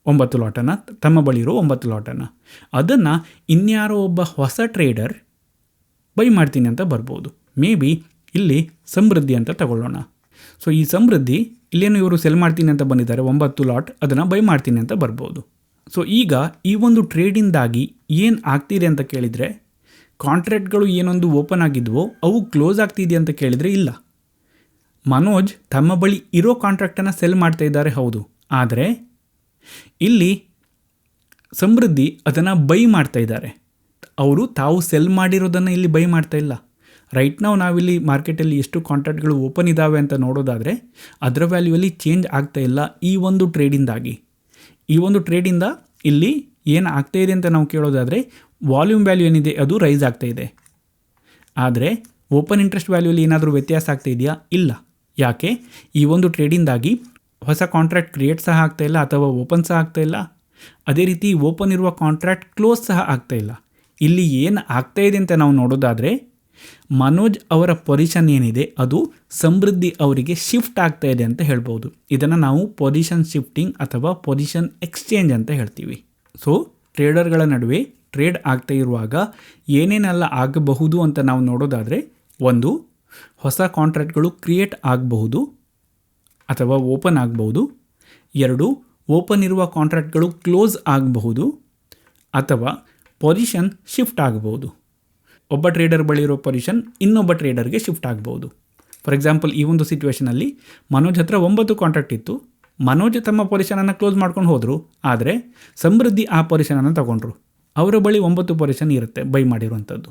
9 ಲಾಟನ್ನು, ತಮ್ಮ ಬಳಿ ಇರೋ 9 ಲಾಟನ್ನು, ಅದನ್ನು ಇನ್ಯಾರೋ ಒಬ್ಬ ಹೊಸ ಟ್ರೇಡರ್ ಬೈ ಮಾಡ್ತೀನಿ ಅಂತ ಬರ್ಬೋದು. ಮೇ ಬಿ ಇಲ್ಲಿ ಸಮೃದ್ಧಿ ಅಂತ ತಗೊಳ್ಳೋಣ. ಸೊ ಈ ಸಮೃದ್ಧಿ ಇಲ್ಲೇನು ಇವರು ಸೆಲ್ ಮಾಡ್ತೀನಿ ಅಂತ ಬಂದಿದ್ದಾರೆ 9 ಲಾಟ್, ಅದನ್ನು ಬೈ ಮಾಡ್ತೀನಿ ಅಂತ ಬರ್ಬೋದು. ಸೊ ಈಗ ಈ ಒಂದು ಟ್ರೇಡಿಂದಾಗಿ ಏನು ಆಗ್ತಿದೆ ಅಂತ ಕೇಳಿದರೆ, ಕಾಂಟ್ರಾಕ್ಟ್ಗಳು ಏನೊಂದು ಓಪನ್ ಆಗಿದ್ವೋ ಅವು ಕ್ಲೋಸ್ ಆಗ್ತಿದೆ ಅಂತ ಕೇಳಿದರೆ ಇಲ್ಲ. ಮನೋಜ್ ತಮ್ಮ ಬಳಿ ಇರೋ ಕಾಂಟ್ರಾಕ್ಟನ್ನು ಸೆಲ್ ಮಾಡ್ತಾ ಇದ್ದಾರೆ, ಹೌದು. ಆದರೆ ಇಲ್ಲಿ ಸಮೃದ್ಧಿ ಅದನ್ನು ಬೈ ಮಾಡ್ತಾ ಇದ್ದಾರೆ. ಅವರು ತಾವು ಸೆಲ್ ಮಾಡಿರೋದನ್ನು ಇಲ್ಲಿ ಬೈ ಮಾಡ್ತಾ ಇಲ್ಲ. ರೈಟ್ ನಾವಿಲ್ಲಿ ಮಾರ್ಕೆಟಲ್ಲಿ ಎಷ್ಟು ಕಾಂಟ್ರಾಕ್ಟ್ಗಳು ಓಪನ್ ಇದ್ದಾವೆ ಅಂತ ನೋಡೋದಾದರೆ ಅದರ ವ್ಯಾಲ್ಯೂಯಲ್ಲಿ ಚೇಂಜ್ ಆಗ್ತಾ ಇಲ್ಲ ಈ ಒಂದು ಟ್ರೇಡಿಂದಾಗಿ. ಈ ಒಂದು ಟ್ರೇಡಿಂದ ಇಲ್ಲಿ ಏನು ಆಗ್ತಾ ಇದೆ ಅಂತ ನಾವು ಕೇಳೋದಾದರೆ ವಾಲ್ಯೂಮ್ ವ್ಯಾಲ್ಯೂ ಏನಿದೆ ಅದು ರೈಸ್ ಆಗ್ತಾ ಇದೆ. ಆದರೆ ಓಪನ್ ಇಂಟ್ರೆಸ್ಟ್ ವ್ಯಾಲ್ಯೂಲಿ ಏನಾದರೂ ವ್ಯತ್ಯಾಸ ಆಗ್ತಾ ಇದೆಯಾ? ಇಲ್ಲ. ಯಾಕೆ? ಈ ಒಂದು ಟ್ರೇಡಿಂದಾಗಿ ಹೊಸ ಕಾಂಟ್ರಾಕ್ಟ್ ಕ್ರಿಯೇಟ್ ಸಹ ಆಗ್ತಾ ಇಲ್ಲ ಅಥವಾ ಓಪನ್ ಸಹ ಆಗ್ತಾ ಇಲ್ಲ. ಅದೇ ರೀತಿ ಓಪನ್ ಇರುವ ಕಾಂಟ್ರಾಕ್ಟ್ ಕ್ಲೋಸ್ ಸಹ ಆಗ್ತಾ ಇಲ್ಲ. ಇಲ್ಲಿ ಏನು ಆಗ್ತಾ ಇದೆ ಅಂತ ನಾವು ನೋಡೋದಾದರೆ ಮನೋಜ್ ಅವರ ಪೊಸಿಷನ್ ಏನಿದೆ ಅದು ಸಮೃದ್ಧಿ ಅವರಿಗೆ ಶಿಫ್ಟ್ ಆಗ್ತಾ ಇದೆ ಅಂತ ಹೇಳ್ಬೋದು. ಇದನ್ನು ನಾವು ಪೊಸಿಷನ್ ಶಿಫ್ಟಿಂಗ್ ಅಥವಾ ಪೊಸಿಷನ್ ಎಕ್ಸ್ಚೇಂಜ್ ಅಂತ ಹೇಳ್ತೀವಿ. ಸೊ ಟ್ರೇಡರ್ಗಳ ನಡುವೆ ಟ್ರೇಡ್ ಆಗ್ತಾ ಇರುವಾಗ ಏನೇನೆಲ್ಲ ಆಗಬಹುದು ಅಂತ ನಾವು ನೋಡೋದಾದರೆ, ಒಂದು, ಹೊಸ ಕಾಂಟ್ರಾಕ್ಟ್ಗಳು ಕ್ರಿಯೇಟ್ ಆಗಬಹುದು ಅಥವಾ ಓಪನ್ ಆಗಬಹುದು. 2, ಓಪನ್ ಇರುವ ಕಾಂಟ್ರಾಕ್ಟ್ಗಳು ಕ್ಲೋಸ್ ಆಗಬಹುದು ಅಥವಾ ಪೊಸಿಷನ್ ಶಿಫ್ಟ್ ಆಗಬಹುದು. ಒಬ್ಬ ಟ್ರೇಡರ್ ಬಳಿ ಇರೋ ಪೊಸಿಷನ್ ಇನ್ನೊಬ್ಬ ಟ್ರೇಡರ್ಗೆ ಶಿಫ್ಟ್ ಆಗಬಹುದು. ಫಾರ್ ಎಕ್ಸಾಂಪಲ್, ಈ ಒಂದು ಸಿಚುವೇಷನಲ್ಲಿ ಮನೋಜ್ ಹತ್ರ 9 ಕಾಂಟ್ರಾಕ್ಟ್ ಇತ್ತು. ಮನೋಜ್ ತಮ್ಮ ಪೊಸಿಷನನ್ನು ಕ್ಲೋಸ್ ಮಾಡ್ಕೊಂಡು ಹೋದರು, ಆದರೆ ಸಮೃದ್ಧಿ ಆ ಪೊಸಿಷನನ್ನು ತಗೊಂಡ್ರು. ಅವರ ಬಳಿ 9 ಪೊಸಿಷನ್ ಇರುತ್ತೆ ಬೈ ಮಾಡಿರುವಂಥದ್ದು.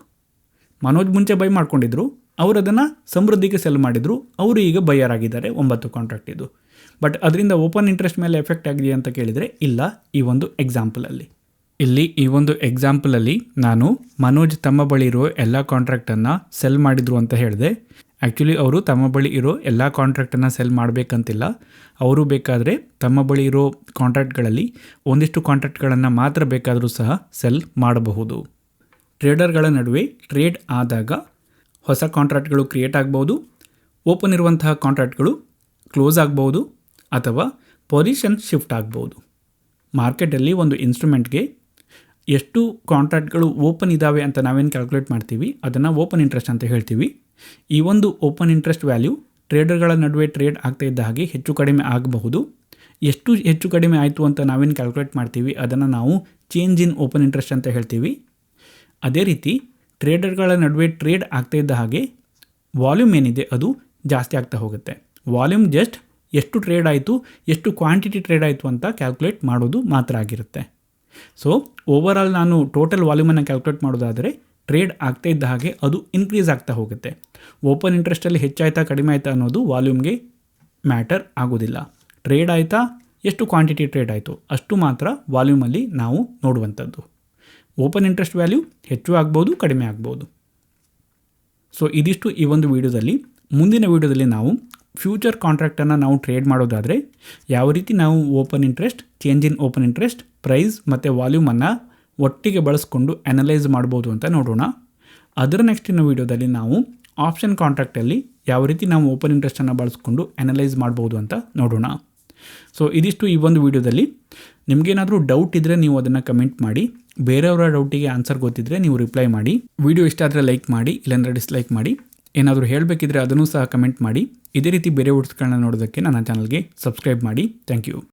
ಮನೋಜ್ ಮುಂಚೆ ಬೈ ಮಾಡ್ಕೊಂಡಿದ್ರು, ಅವರು ಅದನ್ನು ಸಮೃದ್ಧಿಗೆ ಸೆಲ್ ಮಾಡಿದರು. ಅವರು ಈಗ ಬೈಯರ್ ಆಗಿದ್ದಾರೆ 9 ಕಾಂಟ್ರಾಕ್ಟ್ ಇದು. ಬಟ್ ಅದರಿಂದ ಓಪನ್ ಇಂಟ್ರೆಸ್ಟ್ ಮೇಲೆ ಎಫೆಕ್ಟ್ ಆಗಿದೆ ಅಂತ ಕೇಳಿದರೆ ಇಲ್ಲ. ಈ ಒಂದು ಎಕ್ಸಾಂಪಲಲ್ಲಿ ಈ ಒಂದು ಎಕ್ಸಾಂಪಲಲ್ಲಿ ನಾನು ಮನೋಜ್ ತಮ್ಮ ಬಳಿ ಇರೋ ಎಲ್ಲ ಕಾಂಟ್ರಾಕ್ಟನ್ನು ಸೆಲ್ ಮಾಡಿದರು ಅಂತ ಹೇಳಿದೆ. ಆ್ಯಕ್ಚುಲಿ ಅವರು ತಮ್ಮ ಬಳಿ ಇರೋ ಎಲ್ಲ ಕಾಂಟ್ರಾಕ್ಟನ್ನು ಸೆಲ್ ಮಾಡಬೇಕಂತಿಲ್ಲ. ಅವರು ಬೇಕಾದರೆ ತಮ್ಮ ಬಳಿ ಇರೋ ಕಾಂಟ್ರಾಕ್ಟ್ಗಳಲ್ಲಿ ಒಂದಿಷ್ಟು ಕಾಂಟ್ರಾಕ್ಟ್ಗಳನ್ನು ಮಾತ್ರ ಬೇಕಾದರೂ ಸಹ ಸೆಲ್ ಮಾಡಬಹುದು. ಟ್ರೇಡರ್ಗಳ ನಡುವೆ ಟ್ರೇಡ್ ಆದಾಗ ಹೊಸ ಕಾಂಟ್ರಾಕ್ಟ್ಗಳು ಕ್ರಿಯೇಟ್ ಆಗ್ಬೋದು, ಓಪನ್ ಇರುವಂತಹ ಕಾಂಟ್ರಾಕ್ಟ್ಗಳು ಕ್ಲೋಸ್ ಆಗ್ಬೋದು ಅಥವಾ ಪೊಸಿಷನ್ ಶಿಫ್ಟ್ ಆಗ್ಬೋದು. ಮಾರ್ಕೆಟಲ್ಲಿ ಒಂದು ಇನ್ಸ್ಟ್ರೂಮೆಂಟ್ಗೆ ಎಷ್ಟು ಕಾಂಟ್ರಾಕ್ಟ್ಗಳು ಓಪನ್ ಇದ್ದಾವೆ ಅಂತ ನಾವೇನು ಕ್ಯಾಲ್ಕುಲೇಟ್ ಮಾಡ್ತೀವಿ ಅದನ್ನು ಓಪನ್ ಇಂಟ್ರೆಸ್ಟ್ ಅಂತ ಹೇಳ್ತೀವಿ. ಈ ಒಂದು ಓಪನ್ ಇಂಟ್ರೆಸ್ಟ್ ವ್ಯಾಲ್ಯೂ ಟ್ರೇಡರ್ಗಳ ನಡುವೆ ಟ್ರೇಡ್ ಆಗ್ತಾ ಇದ್ದ ಹಾಗೆ ಹೆಚ್ಚು ಕಡಿಮೆ ಆಗಬಹುದು. ಎಷ್ಟು ಹೆಚ್ಚು ಕಡಿಮೆ ಆಯಿತು ಅಂತ ನಾವೇನು ಕ್ಯಾಲ್ಕುಲೇಟ್ ಮಾಡ್ತೀವಿ ಅದನ್ನು ನಾವು ಚೇಂಜ್ ಇನ್ ಓಪನ್ ಇಂಟ್ರೆಸ್ಟ್ ಅಂತ ಹೇಳ್ತೀವಿ. ಅದೇ ರೀತಿ ಟ್ರೇಡರ್ಗಳ ನಡುವೆ ಟ್ರೇಡ್ ಆಗ್ತಾ ಇದ್ದ ಹಾಗೆ ವಾಲ್ಯೂಮ್ ಏನಿದೆ ಅದು ಜಾಸ್ತಿ ಆಗ್ತಾ ಹೋಗುತ್ತೆ. ವಾಲ್ಯೂಮ್ ಜಸ್ಟ್ ಎಷ್ಟು ಟ್ರೇಡ್ ಆಯಿತು, ಎಷ್ಟು ಕ್ವಾಂಟಿಟಿ ಟ್ರೇಡ್ ಆಯಿತು ಅಂತ ಕ್ಯಾಲ್ಕುಲೇಟ್ ಮಾಡೋದು ಮಾತ್ರ ಆಗಿರುತ್ತೆ. ಸೊ ಓವರಾಲ್ ನಾನು ಟೋಟಲ್ ವಾಲ್ಯೂಮನ್ನು ಕ್ಯಾಲ್ಕುಲೇಟ್ ಮಾಡೋದಾದರೆ ಟ್ರೇಡ್ ಆಗ್ತಾ ಇದ್ದ ಹಾಗೆ ಅದು ಇನ್ಕ್ರೀಸ್ ಆಗ್ತಾ ಹೋಗುತ್ತೆ. ಓಪನ್ ಇಂಟ್ರೆಸ್ಟಲ್ಲಿ ಹೆಚ್ಚಾಯ್ತಾ ಕಡಿಮೆ ಆಯಿತಾ ಅನ್ನೋದು ವಾಲ್ಯೂಮ್ಗೆ ಮ್ಯಾಟರ್ ಆಗೋದಿಲ್ಲ. ಟ್ರೇಡ್ ಆಯಿತಾ, ಎಷ್ಟು ಕ್ವಾಂಟಿಟಿ ಟ್ರೇಡ್ ಆಯಿತು ಅಷ್ಟು ಮಾತ್ರ ವಾಲ್ಯೂಮಲ್ಲಿ ನಾವು ನೋಡುವಂಥದ್ದು. ಓಪನ್ ಇಂಟ್ರೆಸ್ಟ್ ವ್ಯಾಲ್ಯೂ ಹೆಚ್ಚು ಆಗ್ಬೋದು, ಕಡಿಮೆ ಆಗ್ಬೋದು. ಸೊ ಇದಿಷ್ಟು ಈ ಒಂದು ವಿಡಿಯೋದಲ್ಲಿ. ಮುಂದಿನ ವಿಡಿಯೋದಲ್ಲಿ ನಾವು ಫ್ಯೂಚರ್ ಕಾಂಟ್ರಾಕ್ಟನ್ನು ನಾವು ಟ್ರೇಡ್ ಮಾಡೋದಾದರೆ ಯಾವ ರೀತಿ ನಾವು open interest, change in open interest, price ಮತ್ತು ವಾಲ್ಯೂಮನ್ನು ಒಟ್ಟಿಗೆ ಬಳಸ್ಕೊಂಡು ಅನಲೈಸ್ ಮಾಡ್ಬೋದು ಅಂತ ನೋಡೋಣ. ಅದರ ನೆಕ್ಸ್ಟಿನ ವಿಡಿಯೋದಲ್ಲಿ ನಾವು ಆಪ್ಷನ್ ಕಾಂಟ್ರಾಕ್ಟಲ್ಲಿ ಯಾವ ರೀತಿ ನಾವು ಓಪನ್ ಇಂಟ್ರೆಸ್ಟನ್ನು ಬಳಸ್ಕೊಂಡು ಅನಲೈಸ್ ಮಾಡ್ಬೋದು ಅಂತ ನೋಡೋಣ. ಸೊ ಇದಿಷ್ಟು ಈ ಒಂದು ವಿಡಿಯೋದಲ್ಲಿ. ನಿಮಗೇನಾದರೂ ಡೌಟ್ ಇದ್ದರೆ ನೀವು ಅದನ್ನು ಕಮೆಂಟ್ ಮಾಡಿ. ಬೇರೆಯವರ ಡೌಟಿಗೆ ಆನ್ಸರ್ ಗೊತ್ತಿದ್ದರೆ ನೀವು ರಿಪ್ಲೈ ಮಾಡಿ. ವಿಡಿಯೋ ಇಷ್ಟ ಆದರೆ ಲೈಕ್ ಮಾಡಿ, ಇಲ್ಲಾಂದರೆ ಡಿಸ್ಲೈಕ್ ಮಾಡಿ. ಏನಾದರೂ ಹೇಳಬೇಕಿದ್ರೆ ಅದನ್ನು ಸಹ ಕಮೆಂಟ್ ಮಾಡಿ. ಇದೇ ರೀತಿ ಬೇರೆ ವಿಡಿಯೋಸ್ಗಳನ್ನ ನೋಡೋದಕ್ಕೆ ನನ್ನ ಚಾನಲ್ಗೆ ಸಬ್ಸ್ಕ್ರೈಬ್ ಮಾಡಿ. Thank you.